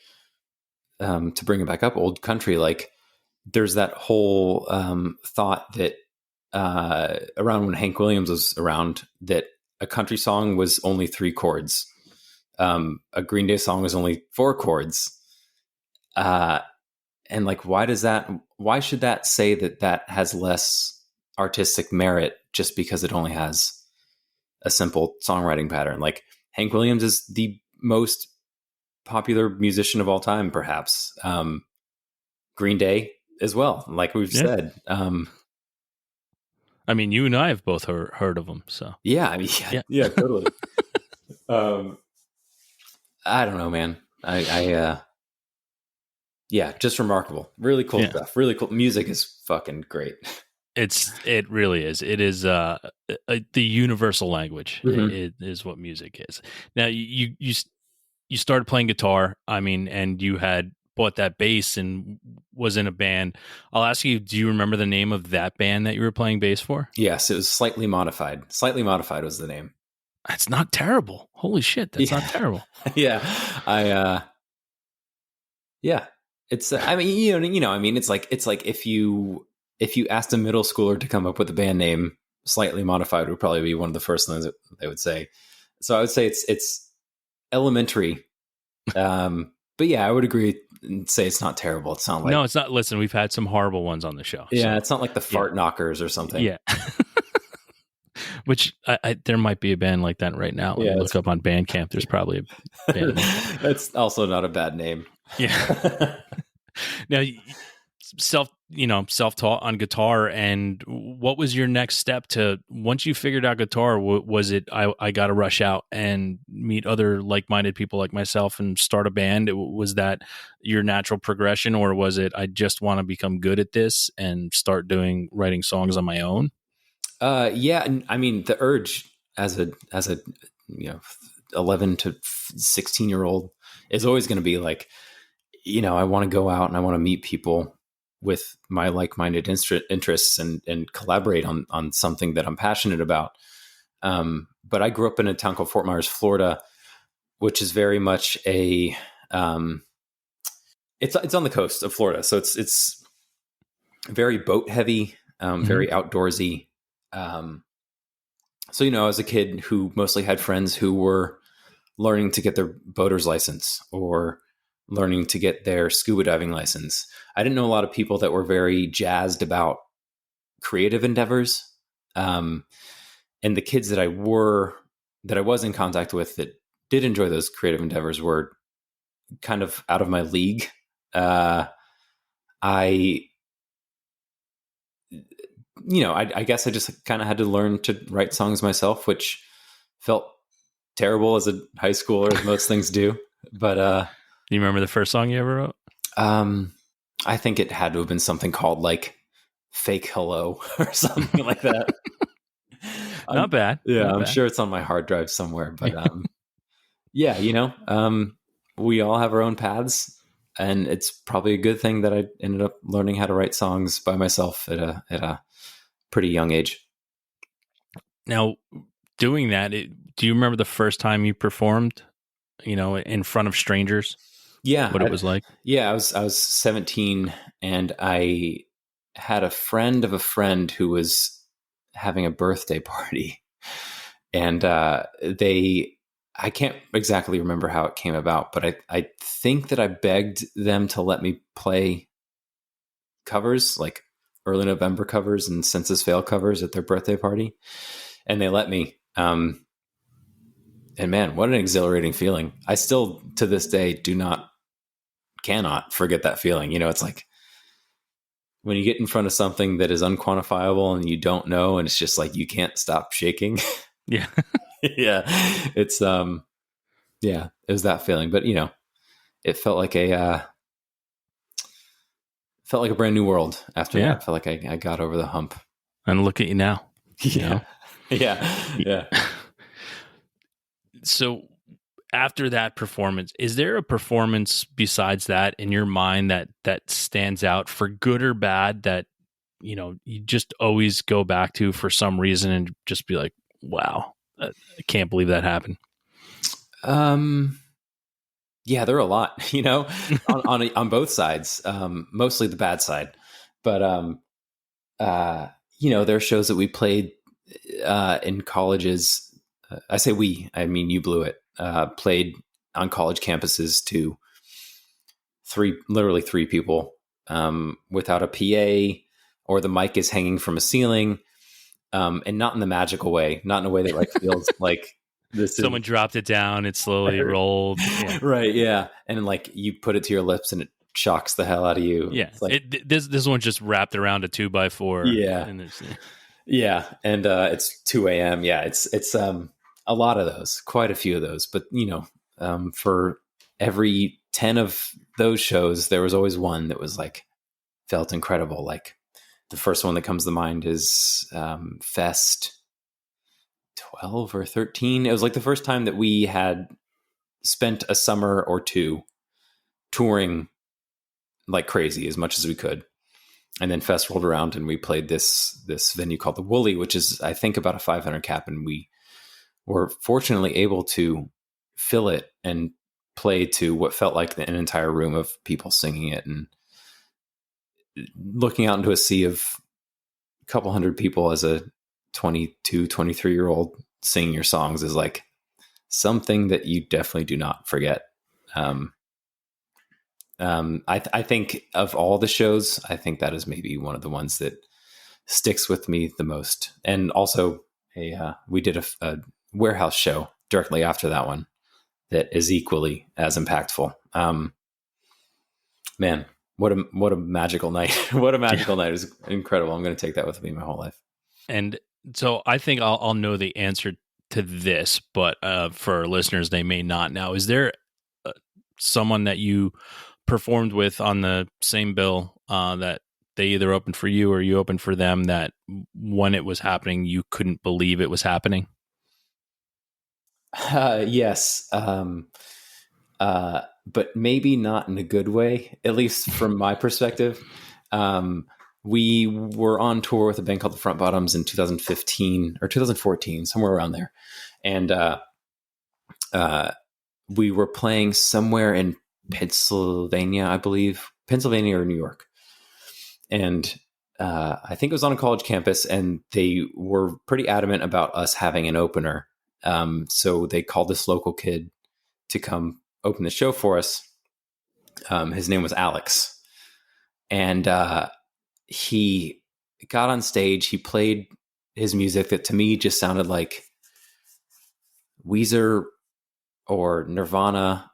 to bring it back up, old country, like, there's that whole thought that around when Hank Williams was around, that a country song was only 3 chords. A Green Day song was only 4 chords. And like, why should that say that has less artistic merit just because it only has a simple songwriting pattern? Like, Hank Williams is the most popular musician of all time, perhaps. Green Day as well, like we've said. I mean, you and I have both heard of them, so yeah. I mean, yeah, totally. I don't know, man. Yeah, just remarkable. Really cool stuff. Really cool. Music is fucking great. It really is. It is the universal language. Mm-hmm. It is what music is. Now you started playing guitar. I mean, and you had bought that bass and was in a band. I'll ask you, do you remember the name of that band that you were playing bass for? Yes, it was Slightly Modified. Slightly Modified was the name. That's not terrible. Holy shit, that's not terrible. Yeah. Yeah. It's I mean, I mean, it's like if you if you asked a middle schooler to come up with a band name, slightly modified would probably be one of the first things that they would say. So I would say it's elementary. But yeah, I would agree and say it's not terrible. It's not like, No, it's not. Listen, we've had some horrible ones on the show. yeah, so, it's not like the fart knockers or something. Yeah. Which there might be a band like that right now. Yeah, Look up on Bandcamp. There's probably a band. That's also not a bad name. Yeah. Now, self-taught on guitar, and what was your next step to once you figured out guitar? Was it I got to rush out and meet other like-minded people like myself and start a band? Was that your natural progression, or was it I just want to become good at this and start writing songs on my own? Yeah, and I mean the urge as a 11 to 16-year-old is always going to be like, I want to go out and I want to meet people with my like-minded interests and collaborate on something that I'm passionate about. But I grew up in a town called Fort Myers, Florida, which is very much it's on the coast of Florida. So it's very boat heavy, very outdoorsy. So, I was a kid who mostly had friends who were learning to get their boater's license or learning to get their scuba diving license. I didn't know a lot of people that were very jazzed about creative endeavors. And the kids that I was in contact with that did enjoy those creative endeavors were kind of out of my league. I guess I just kind of had to learn to write songs myself, which felt terrible as a high schooler, as most things do. But you remember the first song you ever wrote? I think it had to have been something called like Fake Hello or something like that. Not bad. Yeah, Not I'm bad. sure it's on my hard drive somewhere. But yeah, we all have our own paths. And it's probably a good thing that I ended up learning how to write songs by myself at a pretty young age. Now, doing that, do you remember the first time you performed, in front of strangers? Yeah. What it was like? Yeah, I was 17 and I had a friend of a friend who was having a birthday party. And I can't exactly remember how it came about, but I think that I begged them to let me play covers, like Early November covers and Census Fail covers at their birthday party. And they let me. And man, what an exhilarating feeling. I still, to this day, cannot forget that feeling. It's like when you get in front of something that is unquantifiable and you don't know, and it's just like, you can't stop shaking. Yeah. Yeah. It's, it was that feeling, but it felt like a brand new world after that. I felt like I got over the hump. And look at you now. Yeah. Yeah. So after that performance, is there a performance besides that in your mind that stands out for good or bad that, you just always go back to for some reason and just be like, wow, I can't believe that happened? Yeah, there are a lot, on both sides, mostly the bad side, but, there are shows that we played, in colleges. I say I mean, You Blew It, played on college campuses to literally three people, without a PA, or the mic is hanging from a ceiling. And not in the magical way, not in a way that like feels like someone dropped it down, it slowly rolled. Yeah. Right. Yeah. And like you put it to your lips and it shocks the hell out of you. Yeah. Like, this one just wrapped around a 2x4. Yeah. Yeah. And it's 2 a.m. Yeah. It's a lot of those, quite a few of those. But, for every 10 of those shows, there was always one that was like, felt incredible. Like the first one that comes to mind is Fest 12 or 13. It was like the first time that we had spent a summer or two touring like crazy as much as we could. And then Fest rolled around and we played this venue called the Woolly, which is, I think, about a 500 cap. And we were fortunately able to fill it and play to what felt like an entire room of people singing it and looking out into a sea of couple hundred people as a 22, 23-year-old singing your songs is like something that you definitely do not forget. I think of all the shows, I think that is maybe one of the ones that sticks with me the most. And also we did a warehouse show directly after that one that is equally as impactful. Man, what a magical night. What a magical night. It was incredible. I'm going to take that with me my whole life. And so I think I'll know the answer to this, but for our listeners, they may not. Now, is there someone that you performed with on the same bill that they either opened for you or you opened for them, that when it was happening, you couldn't believe it was happening? Yes. But maybe not in a good way, at least from my perspective. We were on tour with a band called the Front Bottoms in 2015 or 2014, somewhere around there. And we were playing somewhere in Pennsylvania, I believe, Pennsylvania or New York. And I think it was on a college campus, and they were pretty adamant about us having an opener. So they called this local kid to come open the show for us. His name was Alex. And he got on stage. He played his music that to me just sounded like Weezer or Nirvana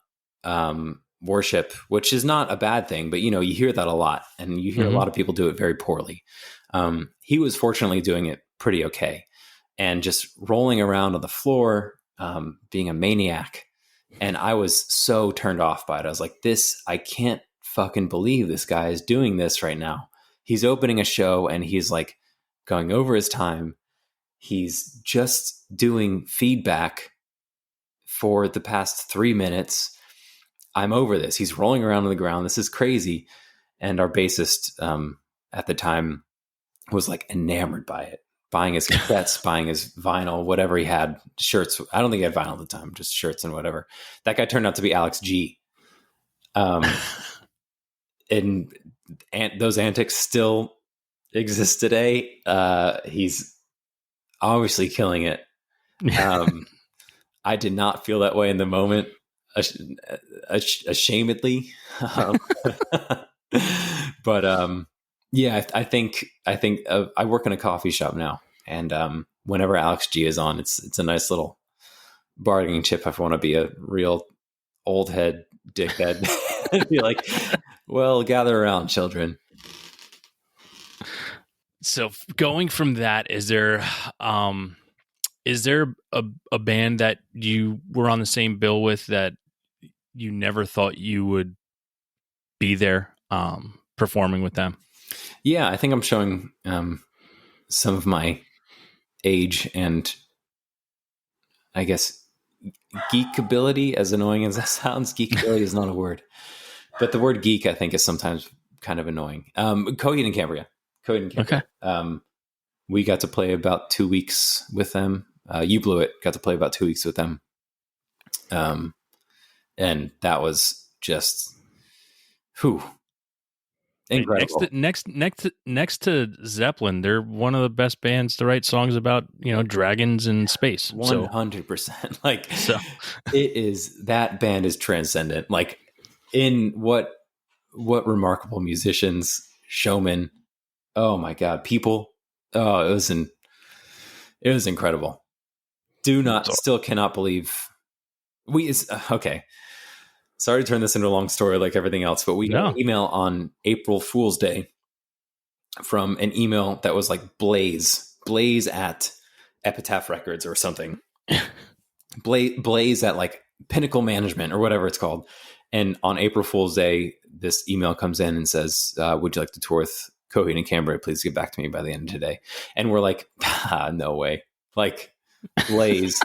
worship, which is not a bad thing, but you hear that a lot, and you hear a lot of people do it very poorly. He was fortunately doing it pretty okay, and just rolling around on the floor, being a maniac. And I was so turned off by it. I was like, I can't fucking believe this guy is doing this right now. He's opening a show and he's like going over his time. He's just doing feedback for the past 3 minutes. I'm over this. He's rolling around on the ground. This is crazy. And our bassist at the time was like enamored by it, buying his cassettes, buying his vinyl, whatever he had, shirts. I don't think he had vinyl at the time, just shirts and whatever. That guy turned out to be Alex G. And those antics still exist today. He's obviously killing it. I did not feel that way in the moment, ashamedly. But yeah, I think I work in a coffee shop now, and whenever Alex G is on, it's a nice little bargaining chip if I want to be a real old head dickhead. Be like, well, gather around, children. So going from that, is there a band that you were on the same bill with that you never thought you would be there performing with them? Yeah, I think I'm showing some of my age and I guess geekability, as annoying as that sounds. Geekability is not a word, but the word geek, I think, is sometimes kind of annoying. Coheed and Cambria. Okay. We got to play about 2 weeks with them. You Blew It got to play about 2 weeks with them. And that was just, incredible. Next to Zeppelin, they're one of the best bands to write songs about, dragons and space. 100%. That band is transcendent. Like, in what remarkable musicians, showmen. Oh my God, people. Oh, it was incredible. Still cannot believe okay. Sorry to turn this into a long story like everything else, but we got an email on April Fool's Day from an email that was like Blaze at Epitaph Records or something. Blaze at like Pinnacle Management or whatever it's called. And on April Fool's Day, this email comes in and says, would you like to tour with Coheed and Cambria? Please get back to me by the end of today. And we're like, no way. Like, Blaze.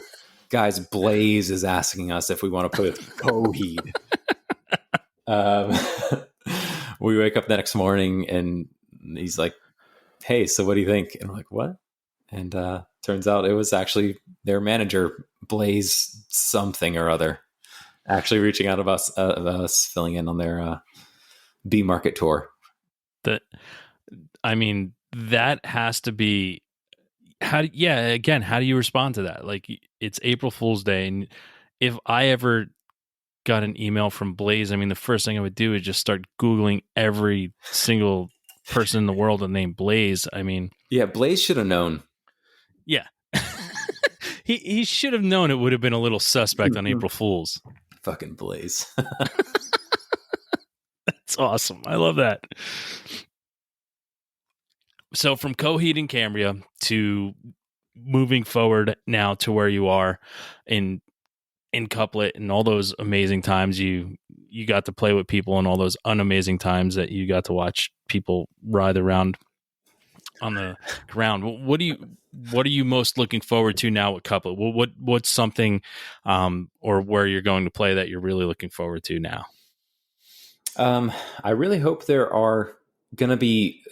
Guys, Blaze is asking us if we want to play with Coheed. We wake up the next morning and he's like, hey, so what do you think? And we're like, what? And turns out it was actually their manager, Blaze something or other, actually reaching out of us filling in on their B Market tour. that has to be how do you respond to that? Like, it's April Fool's Day, and if I ever got an email from Blaze, I mean, the first thing I would do is just start Googling every single person in the world named Blaze. I mean, Yeah, Blaze should have known. yeah. He should have known it would have been a little suspect on April Fool's. Fucking Blaze. That's awesome. I love that. So from Coheed and Cambria to moving forward now to where you are in Couplet, and all those amazing times you got to play with people, and all those unamazing times that you got to watch people writhe around on the ground. What are you most looking forward to now with Couplet? What's something or where you're going to play that you're really looking forward to now? I really hope there are going to be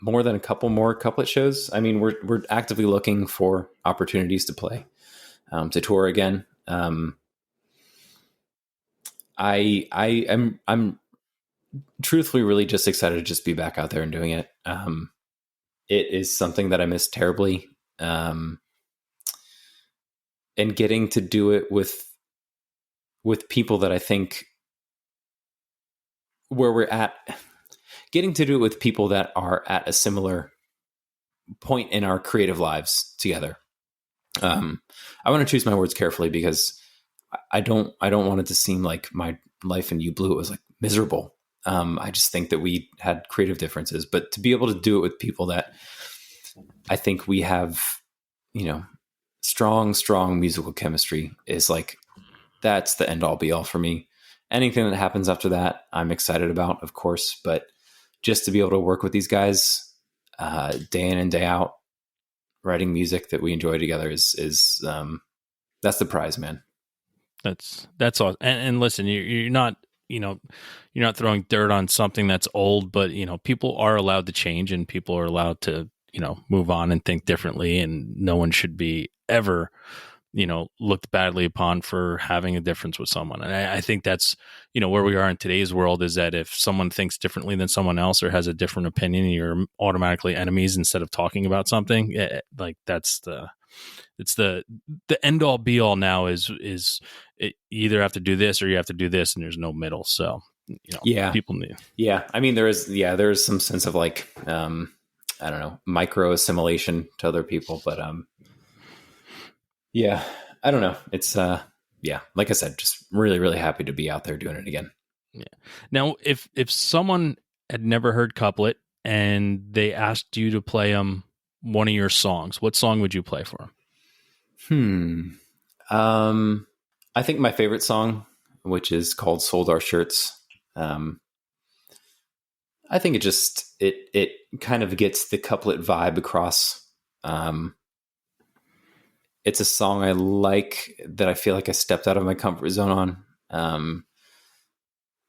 more than a couple more Couplet shows. I mean, we're actively looking for opportunities to play, to tour again. I'm truthfully really just excited to just be back out there and doing it. It is something that I miss terribly. And getting to do it with people that I think where we're at, getting to do it with people that are at a similar point in our creative lives together. I want to choose my words carefully, because I don't want it to seem like my life in You Blue was like miserable. I just think that we had creative differences, but to be able to do it with people that I think we have, strong musical chemistry is like, that's the end all be all for me. Anything that happens after that, I'm excited about, of course, but just to be able to work with these guys day in and day out, writing music that we enjoy together is that's the prize, man. That's awesome. And listen, you're not throwing dirt on something that's old, but people are allowed to change, and people are allowed to move on and think differently, and no one should be ever looked badly upon for having a difference with someone. And I think that's where we are in today's world, is that if someone thinks differently than someone else or has a different opinion, you're automatically enemies instead of talking about something. Like it's the end all be all now is you either have to do this or you have to do this, and there's no middle. So people need. Yeah, I mean there is some sense of like I don't know, micro assimilation to other people, but yeah, I don't know. It's like I said, just really, really happy to be out there doing it again. Yeah. Now, if someone had never heard Couplet and they asked you to play them one of your songs, what song would you play for them? I think my favorite song, which is called "Sold Our Shirts," I think it kind of gets the Couplet vibe across. It's a song I like, that I feel like I stepped out of my comfort zone on.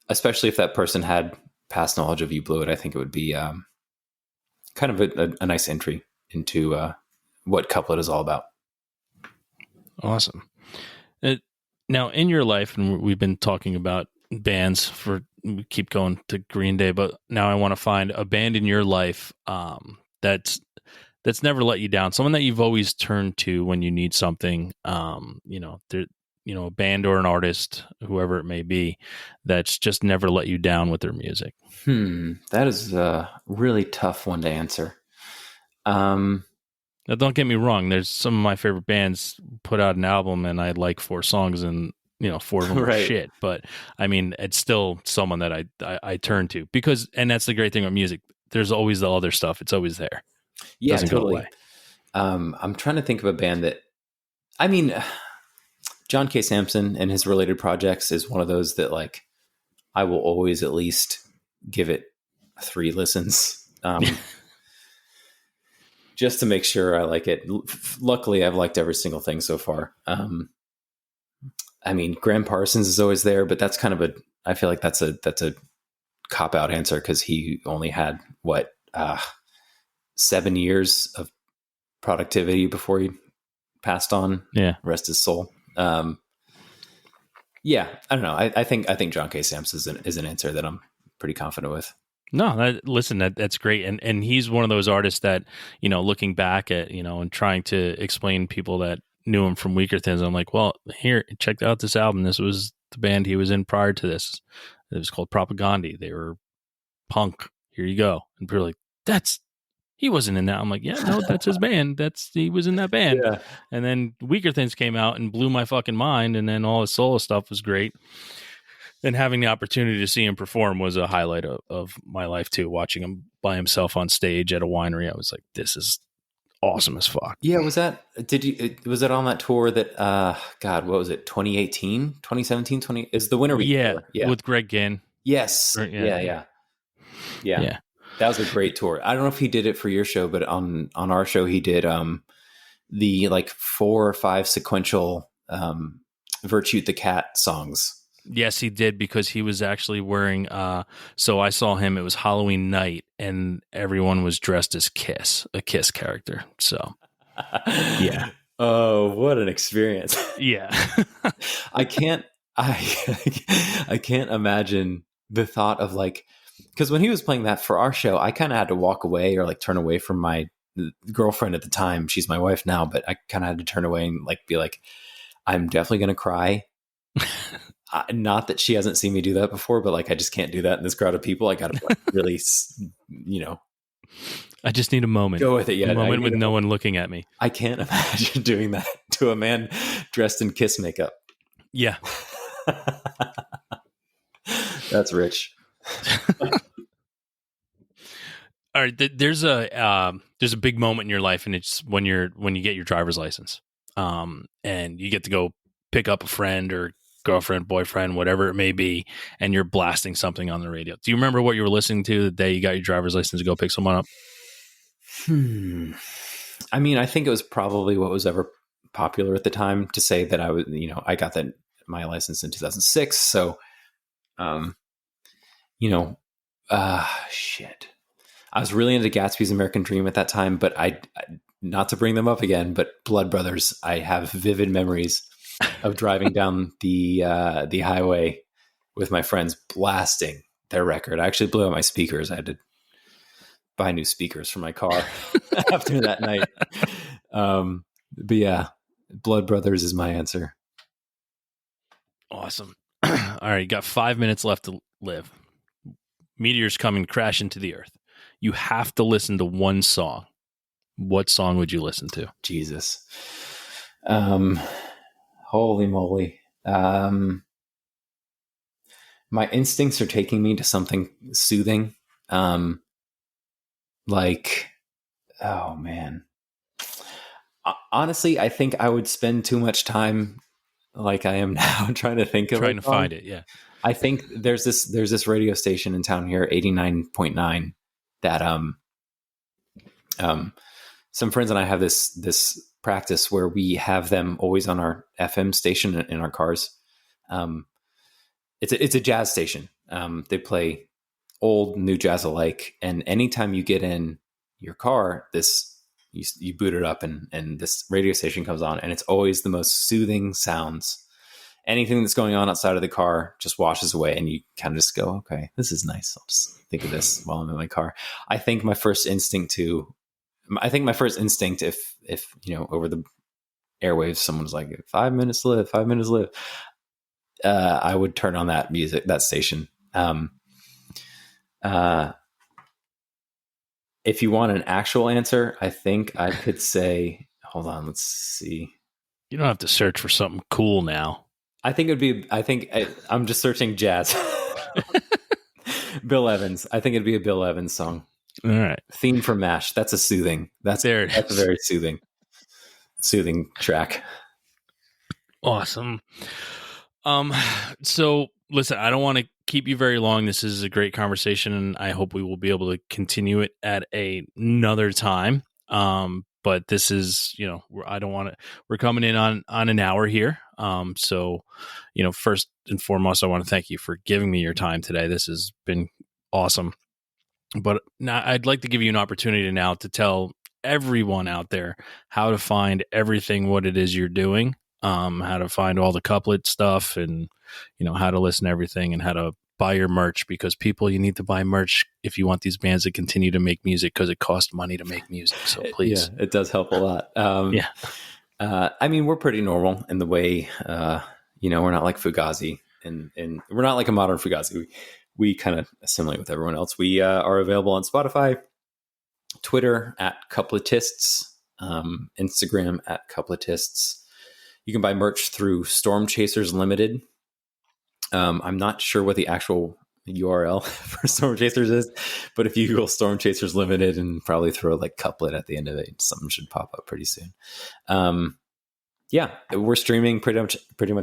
Especially if that person had past knowledge of You Blew It, I think it would be kind of a nice entry into what Couplet is all about. Awesome. Now, in your life, and we've been talking about bands we keep going to Green Day, but now I want to find a band in your life that's never let you down, someone that you've always turned to when you need something. A band or an artist, whoever it may be, that's just never let you down with their music. That is a really tough one to answer. Now, don't get me wrong. There's some of my favorite bands put out an album and I like 4 songs, and 4 of them are shit. But I mean, it's still someone that I turn to, because, and that's the great thing with music. There's always the other stuff. It's always there. Yeah, totally. I'm trying to think of a band that, I mean, John K. Sampson and his related projects is one of those that, like, I will always at least give it 3 listens. Just to make sure I like it. Luckily, I've liked every single thing so far. I mean, Graham Parsons is always there, but that's kind of I feel like that's a cop out answer, because he only had 7 years of productivity before he passed on. Yeah, rest his soul. Yeah, I don't know. I think John K. Sampson is an answer that I'm pretty confident with. No, that's great, and he's one of those artists that, looking back at, and trying to explain people that knew him from Weaker Things, I'm like, well, here, check out this album. This was the band he was in prior to this. It was called Propaganda. They were punk. Here you go. And people are like, he wasn't in that. I'm like, yeah, no, that's his band. He was in that band. Yeah. And then Weaker Things came out and blew my fucking mind. And then all his solo stuff was great. And having the opportunity to see him perform was a highlight of my life too. Watching him by himself on stage at a winery, I was like, this is awesome as fuck. Yeah. Was that on that tour that, God, what was it? 2018, 2017, is the Winter Week tour? Yeah. With Greg Ginn. Yes. Yeah. That was a great tour. I don't know if he did it for your show, but on our show, he did, the like 4 or 5 sequential, Virtue the Cat songs. Yes, he did, because he was actually wearing, so I saw him, it was Halloween night, and everyone was dressed as Kiss, a Kiss character. So, yeah. Oh, what an experience. Yeah. I can't imagine the thought of like, because when he was playing that for our show, I kind of had to walk away or like turn away from my girlfriend at the time. She's my wife now, but I kind of had to turn away and like be like, I'm definitely going to cry. Not that she hasn't seen me do that before, but like, I just can't do that in this crowd of people. I got to like, really, I just need a moment. Go with it. Yeah. A moment with no one looking at me. I can't imagine doing that to a man dressed in Kiss makeup. Yeah. That's rich. All right. There's a big moment in your life, and it's when you get your driver's license, and you get to go pick up a friend or girlfriend, boyfriend, whatever it may be, and you're blasting something on the radio. Do you remember what you were listening to the day you got your driver's license to go pick someone up? I mean, I think it was probably what was ever popular at the time to say that I was, I got my license in 2006. So, shit. I was really into Gatsby's American Dream at that time, but I not to bring them up again, but Blood Brothers, I have vivid memories of driving down the highway with my friends blasting their record. I actually blew out my speakers. I had to buy new speakers for my car after that night. But yeah, Blood Brothers is my answer. Awesome. All right. You got 5 minutes left to live. Meteors coming crash into the earth. You have to listen to one song. What song would you listen to? Jesus. Holy moly. My instincts are taking me to something soothing. Like, oh man. Honestly, I think I would spend too much time like I am now trying to think of trying to find it. Yeah. I think there's this radio station in town here, 89.9, that some friends and I have this practice where we have them always on our FM station in our cars. It's a jazz station. They play old, new jazz alike, and anytime you get in your car, you boot it up and this radio station comes on, and it's always the most soothing sounds. Anything that's going on outside of the car just washes away, and you kind of just go, okay, this is nice. I'll just think of this while I'm in my car. I think my first instinct, if over the airwaves, someone's like 5 minutes to live, 5 minutes to live, I would turn on that music, that station. If you want an actual answer, I think I could say, hold on, let's see. You don't have to search for something cool now. I'm just searching jazz. Bill Evans. I think it'd be a Bill Evans song. All right. Theme for MASH. That's a soothing. That's a very soothing track. Awesome. So listen, I don't want to keep you very long. This is a great conversation, and I hope we will be able to continue it at another time. But this is, we're coming in on an hour here. So, first and foremost, I want to thank you for giving me your time today. This has been awesome. But now I'd like to give you an opportunity now to tell everyone out there how to find everything, what it is you're doing, how to find all the couplet stuff, and, how to listen to everything, and how to buy your merch, because people, you need to buy merch if you want these bands to continue to make music, because it costs money to make music. So please. Yeah, it does help a lot. Yeah. I mean, we're pretty normal in the way, we're not like Fugazi, and we're not like a modern Fugazi. We kind of assimilate with everyone else. We are available on Spotify, Twitter at Coupletists, Instagram at Coupletists. You can buy merch through Storm Chasers Limited. I'm not sure what the actual URL for Storm Chasers is, but if you Google Storm Chasers Limited and probably throw like couplet at the end of it, something should pop up pretty soon. We're streaming pretty much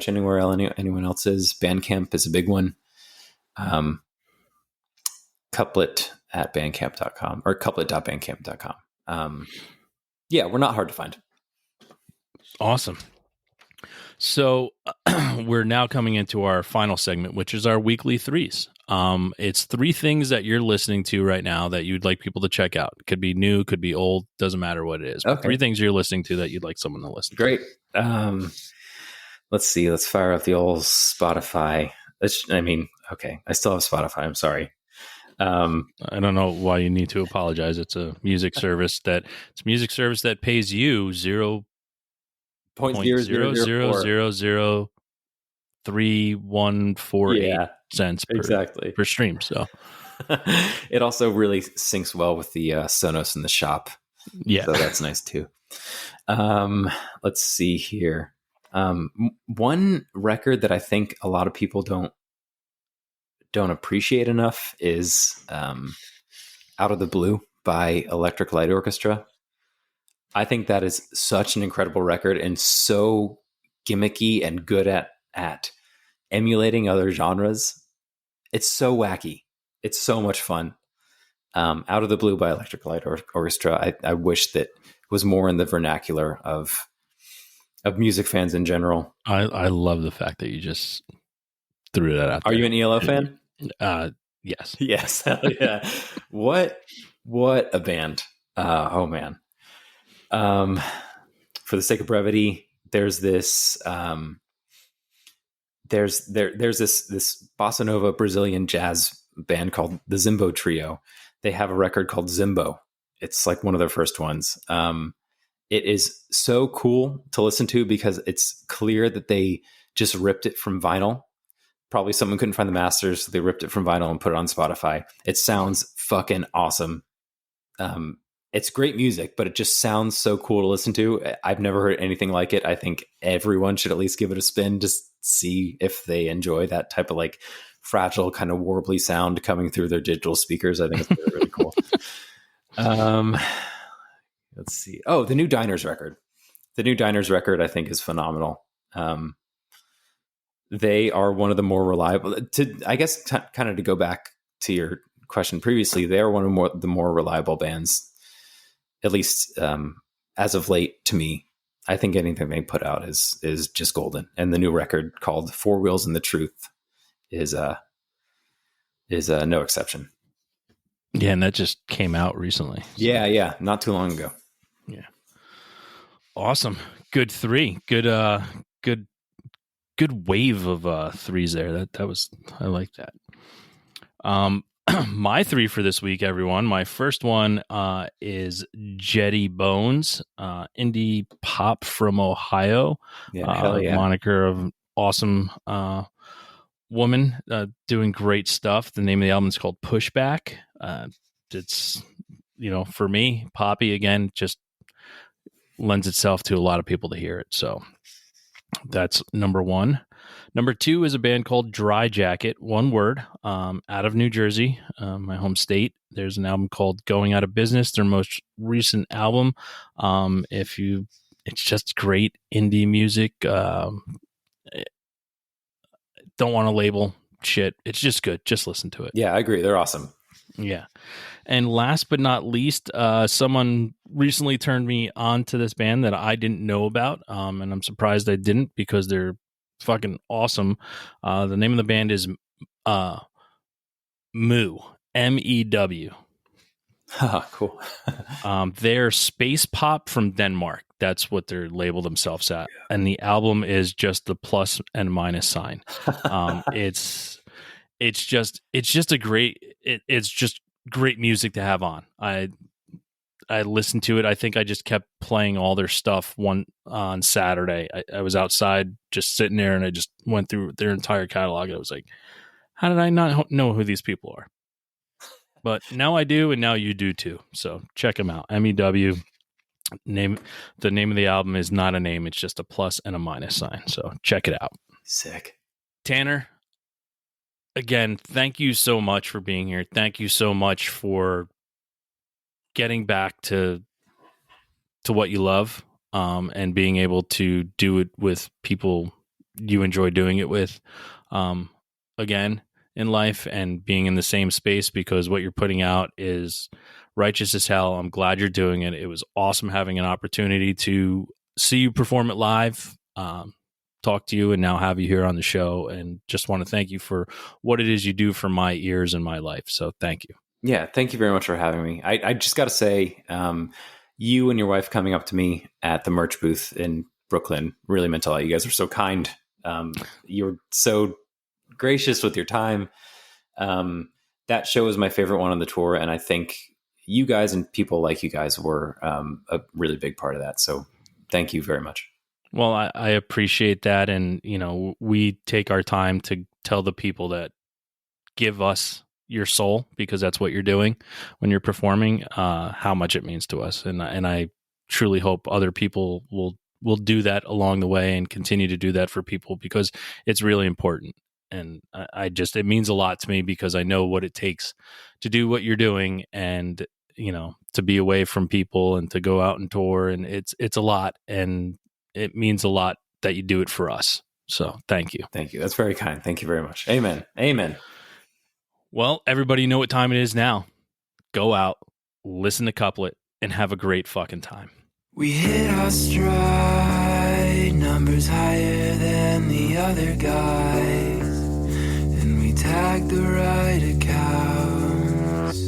anywhere anyone else is. Bandcamp is a big one. Couplet at bandcamp.com or couplet.bandcamp.com. We're not hard to find. Awesome. So we're now coming into our final segment, which is our weekly threes. It's 3 things that you're listening to right now that you'd like people to check out. It could be new, could be old, doesn't matter what it is. But 3 things you're listening to that you'd like someone to listen to. Great. Let's see. Let's fire up the old Spotify. I still have Spotify. I'm sorry. I don't know why you need to apologize. It's a music service that pays you 0.0003148 cents per stream. So it also really syncs well with the Sonos in the shop. Yeah. So that's nice too. Let's see here. One record that I think a lot of people don't appreciate enough is Out of the Blue by Electric Light Orchestra. I think that is such an incredible record and so gimmicky and good at emulating other genres. It's so wacky. It's so much fun. Out of the Blue by Electric Light Orchestra. I wish that was more in the vernacular of music fans in general. I love the fact that you just threw that out there. Are you an ELO fan? Yes. Yes. Hell yeah. What a band. Oh man. For the sake of brevity, there's this there's this bossa nova Brazilian jazz band called the Zimbo Trio. They have a record called Zimbo. It's like one of their first ones. It is so cool to listen to because it's clear that they just ripped it from vinyl. Probably someone couldn't find the masters, so they ripped it from vinyl and put it on Spotify. It sounds fucking awesome. It's great music, but it just sounds so cool to listen to. I've never heard anything like it. I think everyone should at least give it a spin, just see if they enjoy that type of like fragile kind of warbly sound coming through their digital speakers. I think it's really, really cool. Let's see. Oh, the new Diners record. The new Diners record, I think, is phenomenal. They are one of the more reliable. Kind of to go back to your question previously, they are one of the more reliable bands, at least as of late to me. I think anything they put out is just golden. And the new record called Four Wheels and the Truth is no exception. Yeah, and that just came out recently. So. Yeah, not too long ago. Yeah. Awesome. Good 3. Good wave of threes there. That was, I like that. My 3 for this week, everyone. My first one is Jetty Bones, indie pop from Ohio. Hell yeah. Moniker of awesome woman doing great stuff. The name of the album is called Pushback. It's, for me, poppy again, just lends itself to a lot of people to hear it. So that's number 1. Number 2 is a band called Dry Jacket, one word, out of New Jersey, my home state. There's an album called Going Out of Business, their most recent album. It's just great indie music. Don't want to label shit. It's just good. Just listen to it. Yeah, I agree. They're awesome. Yeah. And last but not least, someone recently turned me on to this band that I didn't know about. And I'm surprised I didn't because they're fucking awesome. The name of the band is Mew, M-E-W. Cool. They're space pop from Denmark. That's what they're labeled themselves at. And the album is just the plus and minus sign. It's it's just a great it's just great music to have on. I listened to it. I think I just kept playing all their stuff on Saturday. I was outside just sitting there, and I just went through their entire catalog. And I was like, how did I not know who these people are? But now I do, and now you do too. So check them out. MEW. The name of the album is not a name. It's just a plus and a minus sign. So check it out. Sick. Tanner, again, thank you so much for being here. Thank you so much for getting back to what you love, and being able to do it with people you enjoy doing it with, again in life, and being in the same space, because what you're putting out is righteous as hell. I'm glad you're doing it. It was awesome having an opportunity to see you perform it live, talk to you, and now have you here on the show, and just want to thank you for what it is you do for my ears and my life. So thank you. Yeah, thank you very much for having me. I just got to say, you and your wife coming up to me at the merch booth in Brooklyn really meant a lot. You guys are so kind. You're so gracious with your time. That show is my favorite one on the tour, and I think you guys and people like you guys were a really big part of that. So thank you very much. Well, I appreciate that. And, we take our time to tell the people that give us your soul, because that's what you're doing when you're performing, how much it means to us. And I truly hope other people will do that along the way and continue to do that for people, because it's really important. And it means a lot to me, because I know what it takes to do what you're doing, and, to be away from people and to go out and tour. And it's a lot, and it means a lot that you do it for us. So thank you. Thank you. That's very kind. Thank you very much. Amen. Amen. Well, everybody know what time it is now. Go out, listen to Couplet, and have a great fucking time. We hit our stride, numbers higher than the other guys, and we tagged the right accounts.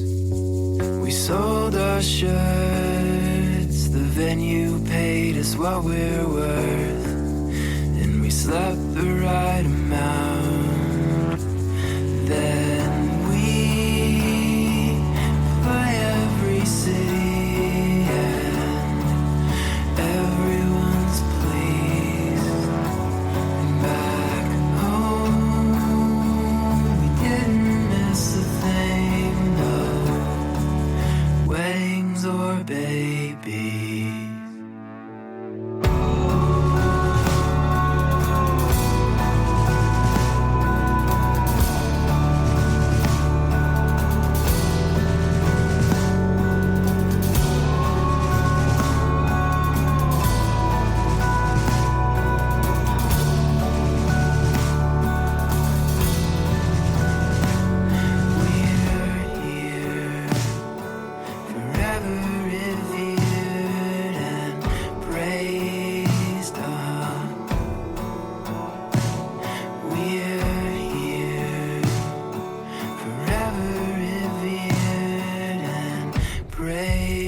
We sold our shirts, the venue paid us what we're worth, and we slept the right amount. Then we play every city, and everyone's pleased. And back home, we didn't miss a thing, no weddings or babies. Praise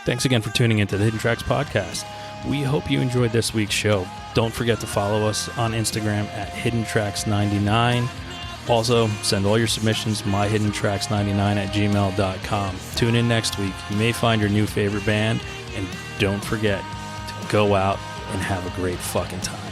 Thanks again for tuning into the Hidden Tracks podcast. We hope you enjoyed this week's show. Don't forget to follow us on Instagram at HiddenTracks99. Also, send all your submissions myhiddentracks99@gmail.com. Tune in next week. You may find your new favorite band, and don't forget to go out and have a great fucking time.